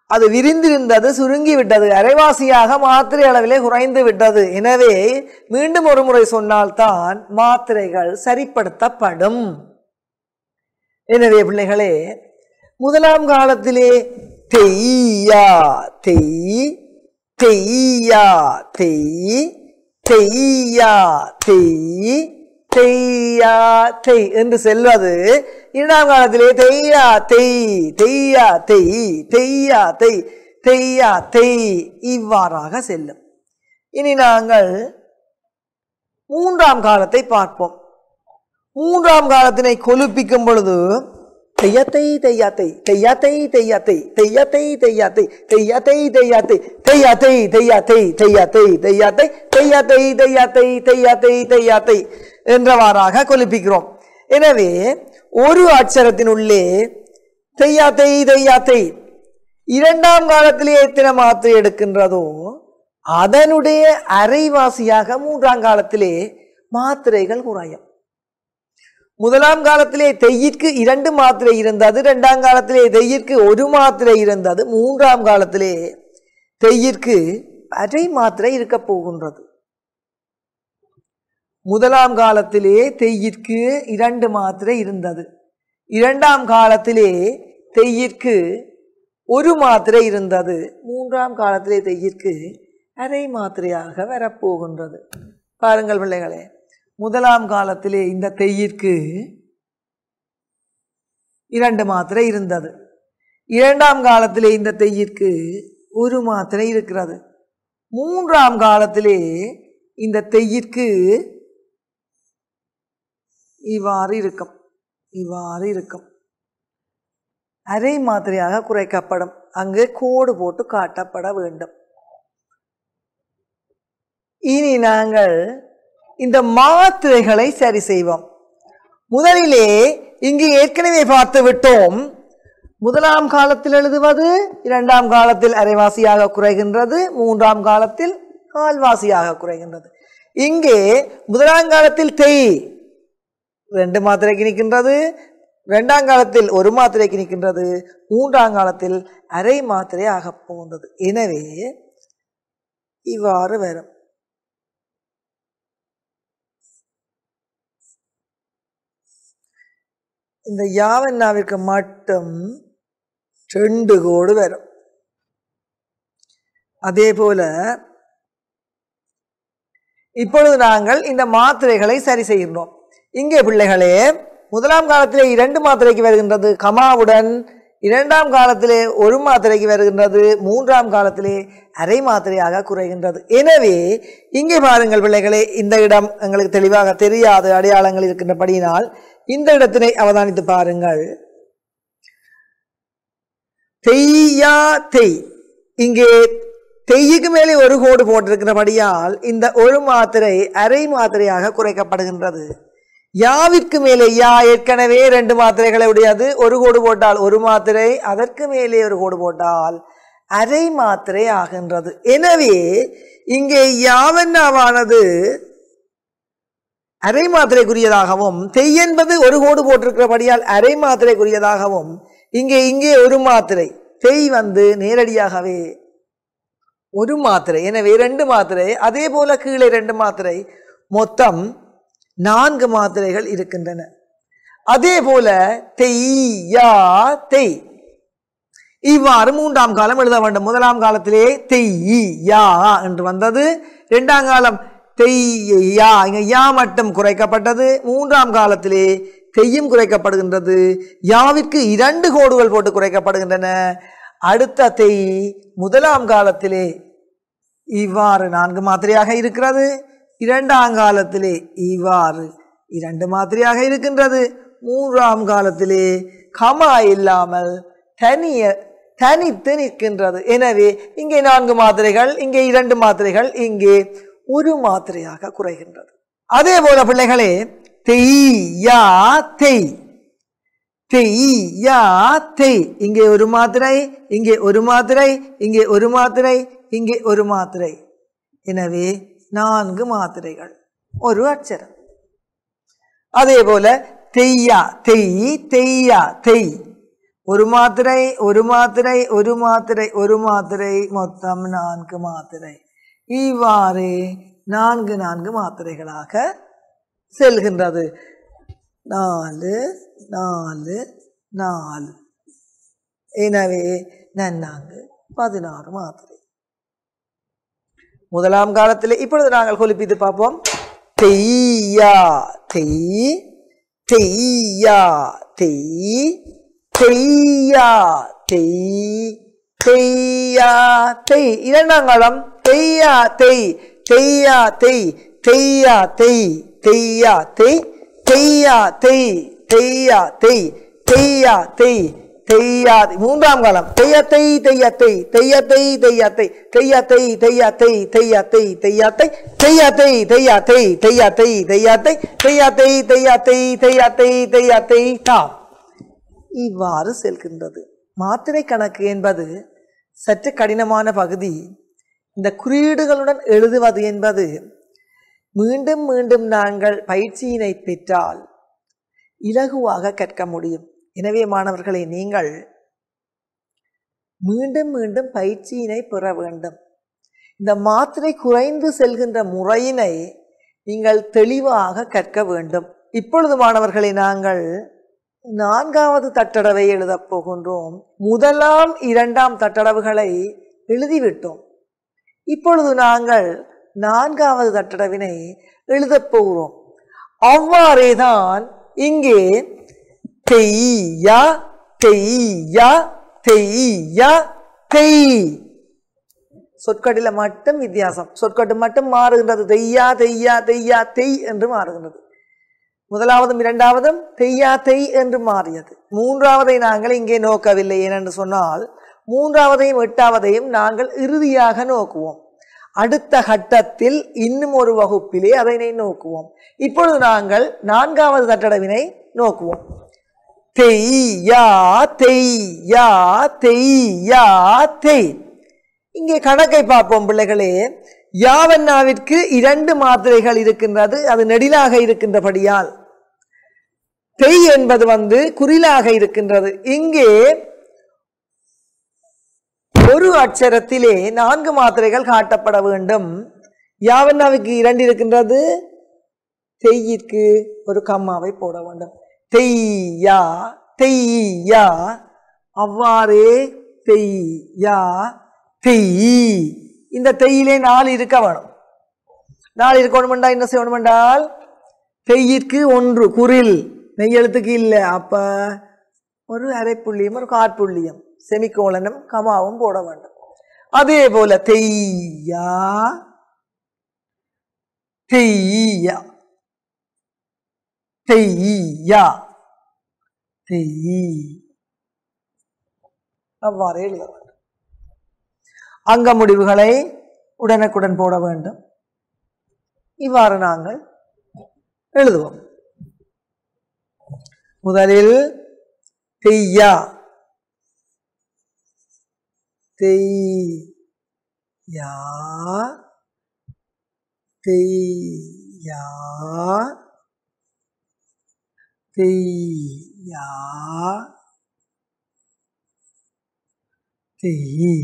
அது விரிந்திருந்தது, சுருங்கி விட்டது, அரைவாசியாக மாத்திரை அளவிலே குறைந்து விட்டது. எனவே மீண்டும் ஒரு முறை சொன்னால்தான் மாத்திரைகள் சரிப்படுத்தப்படும். எனவே பிள்ளைகளே, 1ஆம் காலத்திலே தெய்யா தெய், தெய்யா தெய், தெய்யா தெய், தெய்யா தெய் என்று செல்வது 2ஆம் காலத்திலே தெய்யா தெய், தெய்யா தெய், தெய்யா தெய், தெய்யா தெய் இவ்வாறாக செல்லும். இனி நாங்கள் 3ஆம் காலத்தை பார்ப்போம். 3ஆம் காலத்தினை கொலுப்பிக்கும் பொழுது தெய்யத்தை தெய்யாத்தை, தெய்யாத்தை தெய்யாத்தை, தெய்யாத்தை தெய்யாத்தை, தெய்யாத்தை தெய்யாத்தை, தெய்யாத்தை தெய்யாத்தை, தெய்யாத்தை தெய்யாத்தை, தெய்யாத்தை தெய்யாத்தை, தெய்யாத்தை தெய்யாத்தை என்றவாறாக கொலுப்பிக்கிறோம். எனவே ஒரு அட்சரத்தின் உள்ளே தெய்யாத்தை தெய்யாத்தை 2ஆம் காலத்திலே எத்தனை மாத்திரை எடுக்கின்றதோ அதனுடைய அரைவாசியாக 3ஆம் காலத்திலே மாத்திரைகள் குறையும். 1ஆம் காலத்திலே தெய்யிற்கு 2 மாத்திரை இருந்தது, 2ஆம் காலத்திலே தெய்யிற்கு 1 மாத்திரை இருந்தது, 3ஆம் காலத்திலே தெய்யிற்கு அரை மாத்திரை இருக்க போகின்றது. முதலாம் காலத்திலே தெய்யிற்கு 2 மாத்திரை இருந்தது. இரண்டாம் காலத்திலே தெய்யிற்கு 1 மாத்திரை இருந்தது. மூன்றாம் காலத்திலே தெய்யிற்கு அரை மாத்திரையாக வரப்போகின்றது. பாருங்கள் பிள்ளைகளே, முதலாம் காலத்திலே இந்த தெய்யிற்கு 2 மாத்திரை இருந்தது. இரண்டாம் காலத்திலே இந்த தெய்யிற்கு 1 மாத்திரை இருக்கிறது. மூன்றாம் காலத்திலே இந்த தெய்யிற்கு இவ்வாறு இருக்கும். அரை மாத்திரையாக குறைக்கப்படும். அங்கு கோடு போட்டு காட்டப்பட வேண்டும். இனி நாங்கள் இந்த மாத்திரைகளை சரி செய்வோம். முதலிலே இங்கு ஏற்கனவே பார்த்து விட்டோம். முதலாம் காலத்தில் எழுதுவது இரண்டாம் காலத்தில் அரைவாசியாக குறைகின்றது, மூன்றாம் காலத்தில் கால்வாசியாக குறைகின்றது. இங்கே முதலாம் காலத்தில் தெய் 2 மாத்திரைக்கு நிற்கின்றது, இரண்டாம் காலத்தில் 1 மாத்திரைக்கு நிற்கின்றது, மூன்றாம் காலத்தில் அரை மாத்திரை ஆக போகின்றது. எனவே இவ்வாறு வரும். இந்த யாவண்ணாவிற்கு மட்டும் 2 கோடு வரும். அதே போல இப்பொழுது நாங்கள் இந்த மாத்திரைகளை சரி செய்கின்றோம். இங்கே பிள்ளைகளே, முதலாம் காலத்திலே 2 மாத்திரைக்கு வருகின்றது கமாவுடன், இரண்டாம் காலத்திலே 1 மாத்திரைக்கு வருகின்றது, மூன்றாம் காலத்திலே அரை மாத்திரையாக குறைகின்றது. எனவே இங்கே பாருங்கள் பிள்ளைகளே, இந்த இடம் எங்களுக்கு தெளிவாக தெரியாத அடையாளங்கள் இருக்கின்றபடியினால் இந்த இடத்தினை அவதானித்து பாருங்கள். தெய்யா தெய், இங்கே தெய்யுக்கு மேலே 1 கோடு போட்டிருக்கிறபடியால் இந்த 1 மாத்திரை அரை மாத்திரையாக குறைக்கப்படுகின்றது. யாவிற்கு மேலே, யா ஏற்கனவே 2 மாத்திரைகளை உடையது, 1 கோடு போட்டால் 1 மாத்திரை, அதற்கு மேலே 1 கோடு போட்டால் அரை மாத்திரை ஆகின்றது. எனவே இங்கே யாவண்ணாவானது அரை மாத்திரைக்குரியதாகவும், தெய் என்பது 1 கோடு போட்டிருக்கிறபடியால் அரை மாத்திரைக்குரியதாகவும், இங்கே 1 மாத்திரை, தெய் நேரடியாகவே 1 மாத்திரை, எனவே 2 மாத்திரை, அதே போல கீழே 2 மாத்திரை, மொத்தம் 4 மாத்திரைகள் இருக்கின்றன. அதே போல தெய்யா தெய் இவ்வாறு மூன்றாம் காலம் எழுத வேண்டும். முதலாம் காலத்திலே தெய்யா என்று வந்தது, இரண்டாம் காலம் தெய்யா, இங்க யா மட்டும் குறைக்கப்பட்டது, மூன்றாம் காலத்திலே தெய்யும் குறைக்கப்படுகின்றது. யாவிற்கு 2 கோடுகள் போட்டு குறைக்கப்படுகின்றன. அடுத்த தெய் முதலாம் காலத்திலே இவ்வாறு 4 மாத்திரையாக இருக்கிறது, இரண்டாம் காலத்திலே இவ்வாறு 2 மாத்திரையாக இருக்கின்றது, மூன்றாம் காலத்திலே கமா இல்லாமல் தனித்து நிற்கின்றது. எனவே இங்கே 4 மாத்திரைகள், இங்கே 2 மாத்திரைகள், இங்கே 1 மாத்திரையாக குறைகின்றது. அதே போல பிள்ளைகளே, தெய்யா தெய், தெய்யா தெய், இங்கே 1 மாத்திரை, இங்கே 1 மாத்திரை, இங்கே 1 மாத்திரை, இங்கே 1 மாத்திரை. எனவே 4 மாத்திரைகள், 1 அட்சரம். அதே போல தெய்யா தெய், தெய்யா தெய், 1 மாத்திரை, 1 மாத்திரை, 1 மாத்திரை, 1 மாத்திரை, மொத்தம் 4 மாத்திரை. இவ்வாறு 4 மாத்திரைகளாக செல்கின்றது. 4 4 4, எனவே 16 மாத்திரை. முதலாம் காலத்திலே இப்பொழுது நாங்கள் கொலிப்பித்து பார்ப்போம். தெய்யா தெய், தெய்யா தெய், தெய்யா தெய், தெய்யா தெய். இரண்டாம் காலம் தெய்யா தெய், தெய்யா தெய், தெய்யா தெய், தெய்யா தெய், தெய்யா தெய், தெய்யா தெய், தெய்யா தெய், தெய்யா. மூன்றாம் காலம் தெய்யா தெய், தெய்யா தெய், தெய்யா தெய், தெய்யா தெய், தெய்யா தெய், தெய்யா தெய், தெய்யா தெய், தெய்யா தெய், தெய்யா தெய், தெய்யா தெய், தெய்யா தெய், தெய்யா தெய், தெய்யா தெய், தெய்யா தெய், தெய்யா தெய், தெய்யா தெய் தாம். இவ்வாறு செல்கின்றது. மாத்திரை கணக்கு என்பது சற்று கடினமான பகுதி. இந்த குறியீடுகளுடன் எழுதுவது என்பது மீண்டும் மீண்டும் நாங்கள் பயிற்சியினை பெற்றால் இலகுவாக கற்க முடியும். எனவே மாணவர்களை, நீங்கள் மீண்டும் மீண்டும் பயிற்சியினை பெற வேண்டும். இந்த மாத்திரை குறைந்து செல்கின்ற முறையினை நீங்கள் தெளிவாக கற்க வேண்டும். இப்பொழுது மாணவர்களை நாங்கள் 4வது தட்டடவை எழுதப் போகின்றோம். முதலாம் 2ஆம் தட்டடவுகளை எழுதிவிட்டோம். இப்பொழுது நாங்கள் 4வது தட்டடவினை எழுதப் போகிறோம். அவ்வாறேதான் இங்கே தெய்யா தெய்யா தெய்யா தெய் சொற்கட்டில மட்டும் வித்தியாசம். சொற்கட்டு மட்டும் மாறுகின்றது. தெய்யா தெய்யா தெய்யா தெய் என்று மாறுகின்றது. முதலாவதும் 2ஆவதும் தெய்யா தெய் என்று மாறியது. 3ஆவதை நாங்கள் இங்கே நோக்கவில்லை. ஏனென்று சொன்னால் 3ஆவதையும் 8ஆவதையும் நாங்கள் இறுதியாக நோக்குவோம். அடுத்த கட்டத்தில் இன்னும் ஒரு வகுப்பிலே அதனை நோக்குவோம். இப்பொழுது நாங்கள் 4வது தட்டடவினை நோக்குவோம். தெய்யா தெய்யா தெய்யா தெய். இங்கே கணக்கை பார்ப்போம் பிள்ளைகளே. யாவண்ணாவிற்கு 2 மாத்திரைகள் இருக்கின்றது. அது நெடிலாக இருக்கின்றபடியால் தெய் என்பது குறிலாக இருக்கின்றது. இங்கே ஒரு அட்சரத்திலே 4 மாத்திரைகள் காட்டப்பட வேண்டும். யாவண்ணாவுக்கு 2 இருக்கின்றது. தெய்யிற்கு ஒரு கம்மாவை போட வேண்டும். தெய்யா தெய்யா. அவ்வாறே தெய்யா தெய். இந்த தெய்யிலே 4 இருக்க வேணும். 4 இருக்கணும் என்றால் என்ன செய்யணும் என்றால் தெய்யிற்கு 1 குறில், மெய்யெழுத்துக்கு இல்லை. அப்ப ஒரு அரைப்புள்ளியும் ஒரு காற்புள்ளியும் செமிகோலனும் கமாவும் போட வேண்டும். அதே போல தெய்யா தெய்யா தெய்யா தெய். அவ்வாறே எழுத வேண்டும். அங்க முடிவுகளை உடனுக்குடன் போட வேண்டும். இவ்வாறு நாங்கள் எழுதுவோம். முதலில் தெய்யா தெய்யா தெய்யா தெய்யா தெய்.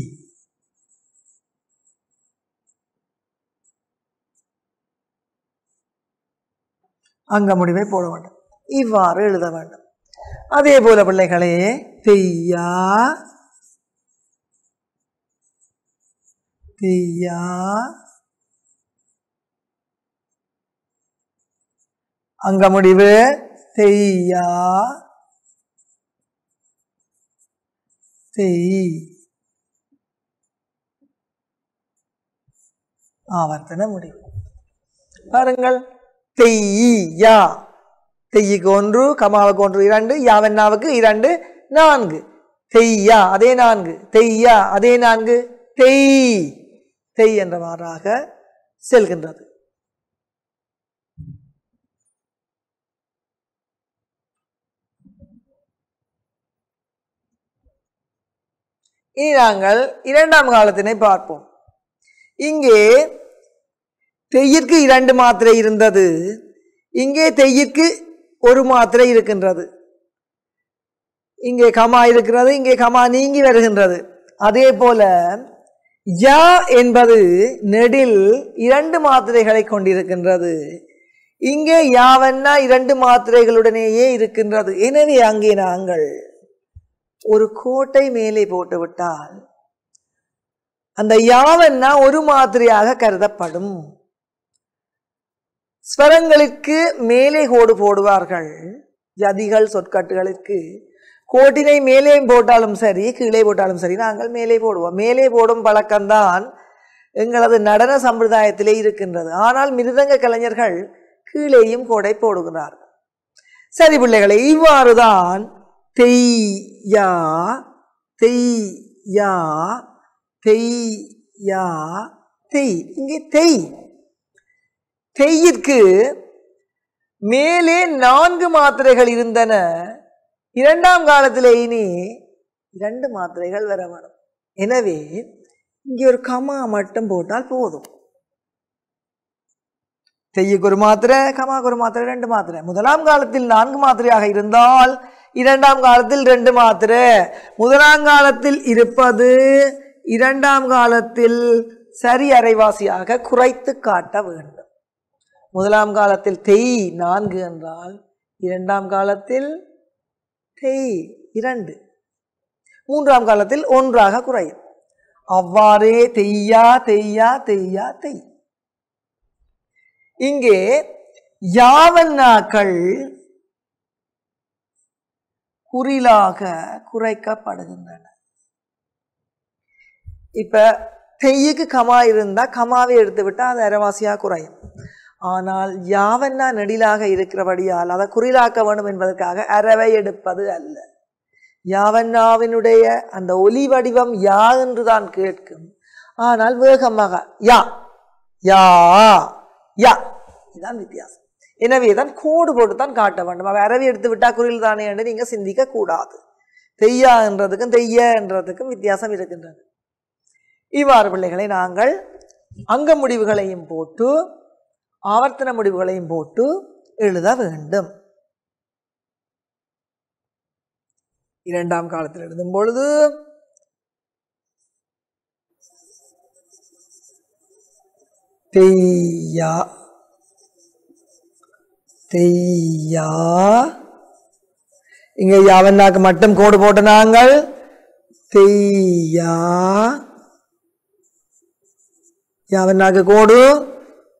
அங்க முடிவை போட வேண்டும். இவ்வாறு எழுத வேண்டும். அதே போல பிள்ளைகளே தெய்யா தெய்யா அங்க முடிவு தெய்யா தெய். ஆவர்த்தன முடிவு பாருங்கள். தெய்யா தெய்யுக்கு 1, கமாவுக்கு 1 2, யாவண்ணாவுக்கு 2 4. தெய்யா அதே 4, தெய்யா அதே 4, தெய் தெய் என்றவாறாக செல்கின்றது. இனி நாங்கள் 2ஆம் காலத்தினை பார்ப்போம். இங்கே தெய்யிற்கு 2 மாத்திரை இருந்தது. இங்கே தெய்யிற்கு 1 மாத்திரை இருக்கின்றது. இங்கே கமா இருக்கிறது. இங்கே கமா நீங்கி வருகின்றது. அதே போல யா என்பது நெடில் 2 மாத்திரைகளை கொண்டிருக்கின்றது. இங்கே யாவண்ணா 2 மாத்திரைகளுடனேயே இருக்கின்றது. எனவே அங்கே நாங்கள் ஒரு கோட்டை மேலே போட்டுவிட்டால் அந்த யாவண்ணா 1 மாத்திரையாக கருதப்படும். ஸ்வரங்களுக்கு மேலே கோடு போடுவார்கள். ஜதிகள் சொற்கட்டுகளுக்கு கோட்டினை மேலே போட்டாலும் சரி கீழே போட்டாலும் சரி நாங்கள் மேலே போடுவோம். மேலே போடும் பழக்கம்தான் எங்களது நடன சம்பிரதாயத்திலே இருக்கின்றது. ஆனால் மிருதங்க கலைஞர்கள் கீழேயும் கோடை போடுகிறார்கள். சரி பிள்ளைகளை, இவ்வாறுதான் தெய்யா தெய்யா தெய்யா தெய். இங்கே தெய் தெய்யிற்கு மேலே 4 மாத்திரைகள் இருந்தன. 2ஆம் காலத்திலே இனி 2 மாத்திரைகள் வர வேணும். எனவே இங்கே ஒரு கமா மட்டும் போட்டால் போதும். தெய்யுக்கு 1 மாத்திரை, கமாக்கு 1 மாத்திரை, 2 மாத்திரை. முதலாம் காலத்தில் 4 மாத்திரையாக இருந்தால் 2ஆம் காலத்தில் 2 மாத்திரை. முதலாம் காலத்தில் இருப்பது 2ஆம் காலத்தில் சரி அரைவாசியாக குறைத்து காட்ட வேண்டும். முதலாம் காலத்தில் தெய் 4 என்றால் இரண்டாம் காலத்தில் தெய் 2, மூன்றாம் காலத்தில் 1 குறையும். அவ்வாறே தெய்யா தெய்யா தெய்யா தெய். இங்கே யாவன்னாக்கள் குறிலாக குறைக்கப்படுகின்றன. இப்ப தெய்யுக்கு கமா இருந்தா கமாவை எடுத்து விட்டா அது அரைவாசியா குறையும். ஆனால் யாவன்னா நெடிலாக இருக்கிறபடியால் அதை குறிலாக்க வேண்டும் என்பதற்காக அறவை எடுப்பது அல்ல. யாவன்னாவினுடைய அந்த ஒலி வடிவம் யா என்றுதான் கேட்கும். ஆனால் வேகமாக யா யா யா, இதுதான் வித்தியாசம். எனவேதான் கோடு போட்டுத்தான் காட்ட வேண்டும். அவ அறவை எடுத்து விட்டா குறில் தானே என்று நீங்க சிந்திக்க கூடாது. தெய்யா என்றதுக்கும் தெய்ய என்றதுக்கும் வித்தியாசம் இருக்கின்றது. இவ்வாறு பிள்ளைகளை நாங்கள் அங்க முடிவுகளையும் போட்டு ஆவர்த்தன முடிவுகளையும் போட்டு எழுத வேண்டும். இரண்டாம் காலத்தில் எழுதும் பொழுது தெய்யா தெய்யா, இங்க யாவன்னாக்கு மட்டும் கோடு போட்டு நாங்கள் தெய்யா, யாவன்னாக்கு கோடு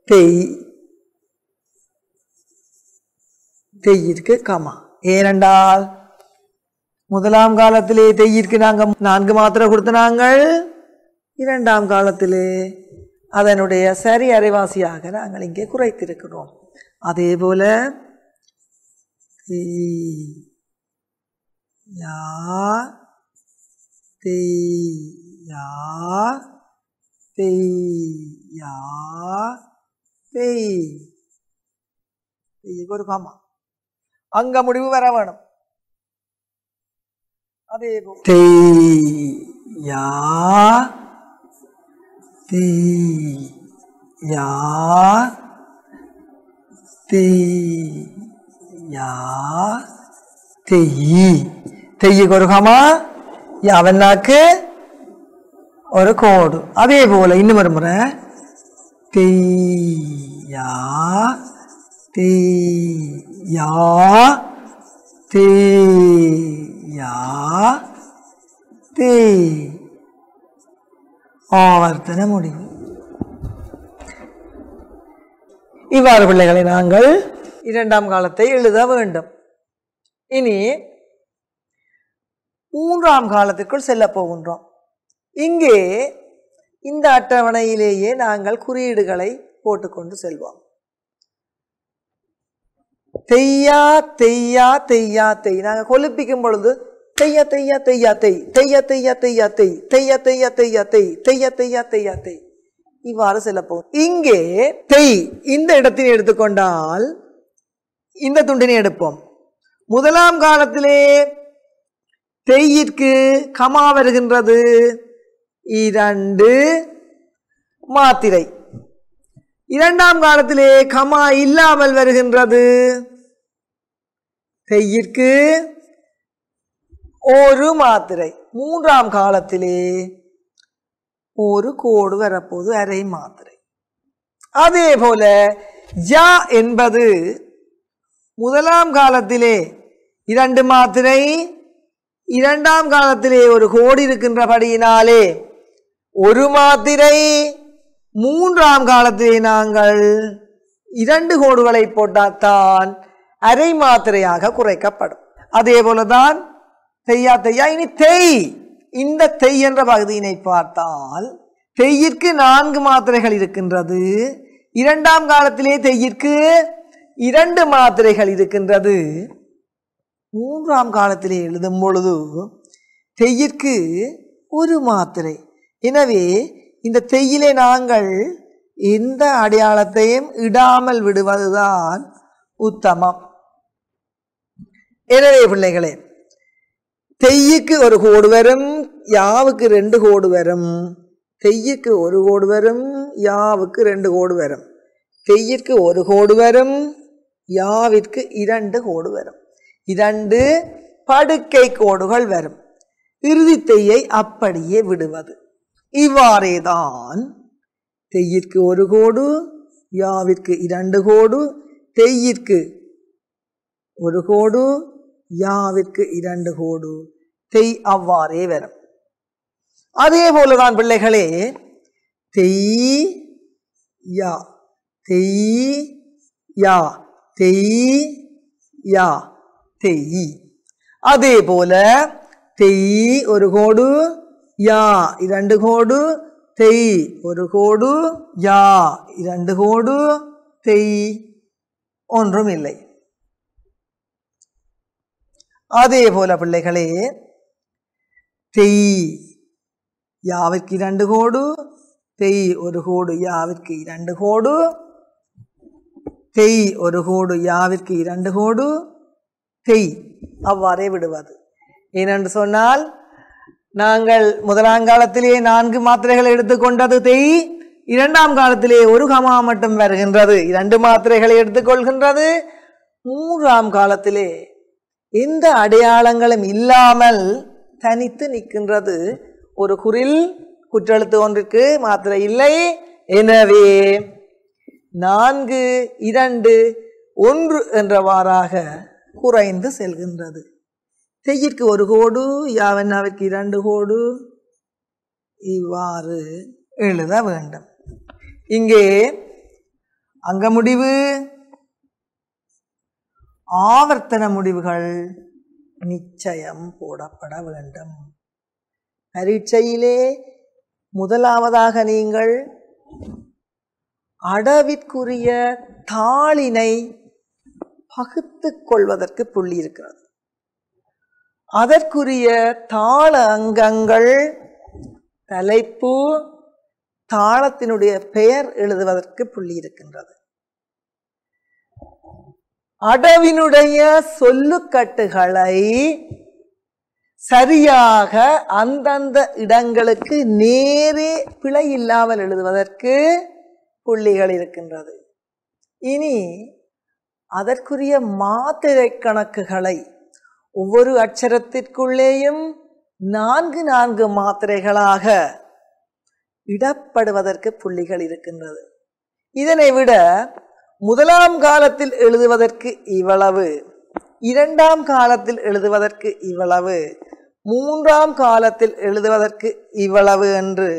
தெய், தெய்யிற்கு கமா. ஏனென்றால் முதலாம் காலத்திலே தெய்யிற்கு நாங்கள் 4 மாத்திரை கொடுத்த நாங்கள் இரண்டாம் காலத்திலே அதனுடைய சரி அரைவாசியாக நாங்கள் இங்கே குறைத்திருக்கிறோம். அதே போல யா தெய்யா தெய்யா தெய், ஒரு காமா அங்க முடிவு வர வேணும். அதே போல தெய்யா தெய்யா தெய்யா தெய், தெய்யுக்கு ஒரு கமா, யாவன்னாக்கு ஒரு கோடு. அதே போல இன்னும் ஒரு முறை தெய்யா தெய்யா தெய்யா தெய், ஆவர்த்தன முடிவு. இவ்வாறு பிள்ளைகளை நாங்கள் இரண்டாம் காலத்தை எழுத வேண்டும். இனி மூன்றாம் காலத்திற்குள் செல்ல போகின்றோம். இங்கே இந்த அட்டவணையிலேயே நாங்கள் குறியீடுகளை போட்டுக்கொண்டு செல்வோம். தெய்யா தெய்யா தெய்யா தெய், நாங்கள் கொலுப்பிக்கும் பொழுது தெய்யா தெய்யா தெய்யா தெய், தெய்யா தெய்யா தெய்யா தெய், தெய்யா தெய்யா தெய்யா தெய், தெய்யா தெய்யா தெய்யா தெய், இவ்வாறு செல்லப்போம். இங்கே தெய் இந்த இடத்தினை எடுத்துக்கொண்டால் இந்த துண்டினை எடுப்போம். முதலாம் காலத்திலே தெய்யிற்கு கமா வருகின்றது 2 மாத்திரை. இரண்டாம் காலத்திலே கமா இல்லாமல் வருகின்றது தெய்யிற்கு 1 மாத்திரை. மூன்றாம் காலத்திலே ஒரு கோடு வரப்போது அரை மாத்திரை. அதே போல யா என்பது முதலாம் காலத்திலே 2 மாத்திரை, இரண்டாம் காலத்திலே ஒரு கோடு இருக்கின்றபடியினாலே 1 மாத்திரை, மூன்றாம் காலத்திலே நாங்கள் 2 கோடுகளை போட்டால்தான் அரை மாத்திரையாக குறைக்கப்படும். அதே போலதான் தெய்யா தெய்யா. இனி தெய், இந்த தெய் என்ற பகுதியினை பார்த்தால் தெய்யிற்கு 4 மாத்திரைகள் இருக்கின்றது. இரண்டாம் காலத்திலே தெய்யிற்கு 2 மாத்திரைகள் இருக்கின்றது. மூன்றாம் காலத்திலே எழுதும் பொழுது தெய்யிற்கு 1 மாத்திரை. எனவே இந்த தெய்யிலே நாங்கள் எந்த அடையாளத்தையும் இடாமல் விடுவதுதான் உத்தமம். எனவே பிள்ளைகளே, தெய்யுக்கு 1 கோடு வரும், யாவுக்கு 2 கோடு வரும். தெய்யுக்கு 1 கோடு வரும், யாவுக்கு 2 கோடு வரும். தெய்யிற்கு 1 கோடு வரும், யாவிற்கு 2 கோடு வரும். 2 படுக்கை கோடுகள் வரும். இறுதி தெய்யை அப்படியே விடுவது. இவ்வாறேதான் தெய்யிற்கு 1 கோடு, யாவிற்கு 2 கோடு, தெய்யிற்கு 1 கோடு, யாவிற்கு 2 கோடு, தெய் அவ்வாறே வரும். அதே போலதான் பிள்ளைகளே தெய் யா, தெய் யா, தெய் யா, தெய். அதே போல தெய் 1 கோடு, யா 2 கோடு, தெய் 1 கோடு, யா 2 கோடு, தெய் ஒன்றும் இல்லை. அதே போல பிள்ளைகளே தெய் யாவிற்கு 2 கோடு, தெய் 1 கோடு, யாவிற்கு 2 கோடு, தெய் 1 கோடு, யாவிற்கு 2 கோடு, தெய் அவ்வாறே விடுவது. ஏனென்று சொன்னால் நாங்கள் முதலாம் காலத்திலே 4 மாத்திரைகளை எடுத்துக்கொண்டது தெய், 2ஆம் காலத்திலே 1 கமா மட்டும் வருகின்றது, 2 மாத்திரைகளை எடுத்துக்கொள்கின்றது. 3ஆம் காலத்திலே எந்த அடையாளங்களும் இல்லாமல் தனித்து நிற்கின்றது. ஒரு குறில் குற்றெழுத்து ஒன்றிற்கு மாத்திரை இல்லை. எனவே 4, 2, 1 என்றவாறாக குறைந்து செல்கின்றது. தெய்யிற்கு 1 கோடு, யாவண்ணாவிற்கு 2 கோடு, இவ்வாறு எழுத வேண்டும். இங்கே அங்க முடிவு, ஆவர்த்தன முடிவுகள் நிச்சயம் போடப்பட வேண்டும். பரீட்சையிலே முதலாவதாக நீங்கள் அடவிற்குரிய தாளினை பகுத்து கொள்வதற்கு புள்ளி இருக்கிறது. அதற்குரிய தாள அங்கங்கள், தலைப்பு, தாளத்தினுடைய பெயர் எழுதுவதற்கு புள்ளி இருக்கின்றது. அடவினுடைய சொல்லுக்கட்டுகளை சரியாக அந்தந்த இடங்களுக்கு நேரே பிழை இல்லாமல் எழுதுவதற்கு புள்ளிகள் இருக்கின்றது. இனி அதற்குரிய மாத்திரை கணக்குகளை ஒவ்வொரு அட்சரத்திற்குள்ளேயும் 4 மாத்திரைகளாக இடப்படுவதற்கு புள்ளிகள் இருக்கின்றது. இதனை விட முதலாம் காலத்தில் எழுதுவதற்கு இவ்வளவு, 2ஆம் காலத்தில் எழுதுவதற்கு இவ்வளவு, 3ஆம் காலத்தில் எழுதுவதற்கு இவ்வளவு என்று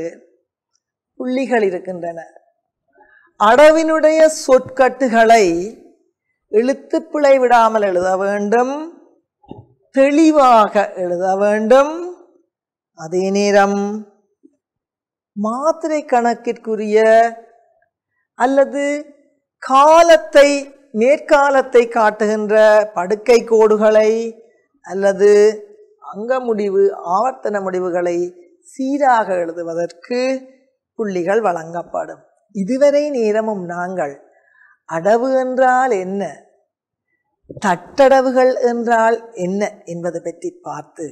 புள்ளிகள் இருக்கின்றன. அடவினுடைய சொற்கட்டுகளை எழுத்துப்பிழை விடாமல் எழுத வேண்டும், தெளிவாக எழுத வேண்டும். அதே நேரம் மாத்திரை கணக்கிற்குரிய அல்லது காலத்தை, நேர்காலத்தை காட்டுகின்ற படுக்கை கோடுகளை அல்லது அங்க முடிவு, ஆவர்த்தன முடிவுகளை சீராக எழுதுவதற்கு புள்ளிகள் வழங்கப்படும். இதுவரை நேரமும் நாங்கள் அடவு என்றால் என்ன, தட்டடவுகள் என்றால் என்ன என்பது பற்றி பார்த்து,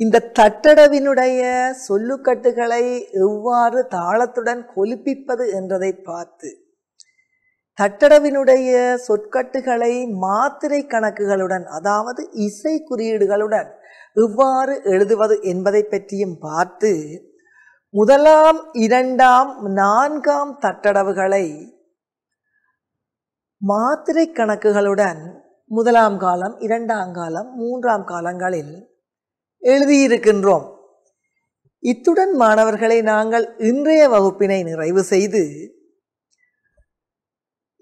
இந்த தட்டடவினுடைய சொல்லுக்கட்டுகளை எவ்வாறு தாளத்துடன் கொலுப்பிப்பது என்றதை பார்த்து, தட்டடவினுடைய சொற்கட்டுகளை மாத்திரை கணக்குகளுடன், அதாவது இசை குறியீடுகளுடன் எவ்வாறு எழுதுவது என்பதை பற்றியும் பார்த்து, முதலாம், 2ஆம், 4ஆம் தட்டடவுகளை மாத்திரை கணக்குகளுடன் முதலாம் காலம், 2ஆம் காலம், 3ஆம் காலங்களில் எழுதியிருக்கின்றோம். இத்துடன் மாணவர்களை நாங்கள் இன்றைய வகுப்பினை நிறைவு செய்து,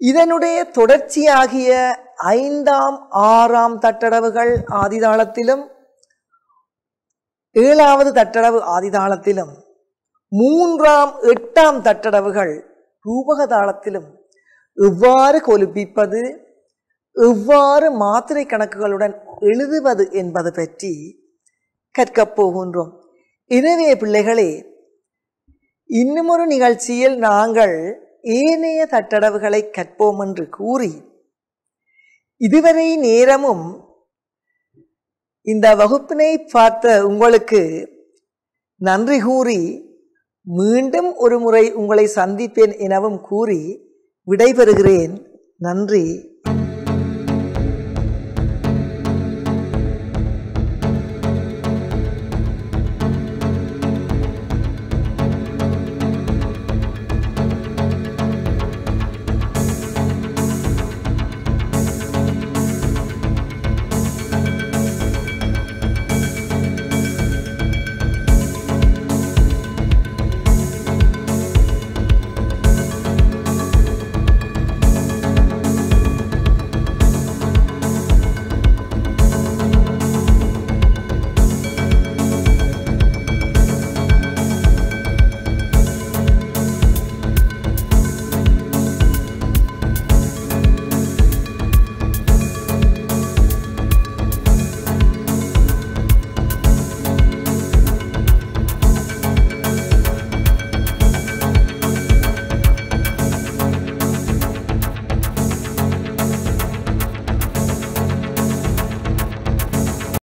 இதனுடைய தொடர்ச்சியாகிய 5ஆம், 6ஆம் தட்டடவுகள் ஆதிதாளத்திலும், 7வது தட்டடவு ஆதிதாளத்திலும், 3ஆம், 8ஆம் தட்டடவுகள் ரூபகதாளத்திலும் எவ்வாறு கொலுப்பிப்பது, எவ்வாறு மாத்திரை கணக்குகளுடன் எழுதுவது என்பது பற்றி கற்கப் போகின்றோம். எனவே பிள்ளைகளே, இன்னுமொரு நிகழ்ச்சியில் நாங்கள் ஏனைய தட்டடவுகளை கற்போம் என்று கூறி, இதுவரை நேரமும் இந்த வகுப்பினை பார்த்த உங்களுக்கு நன்றி கூறி, மீண்டும் ஒரு முறை உங்களை சந்திப்பேன் எனவும் கூறி விடைபெறுகிறேன். நன்றி.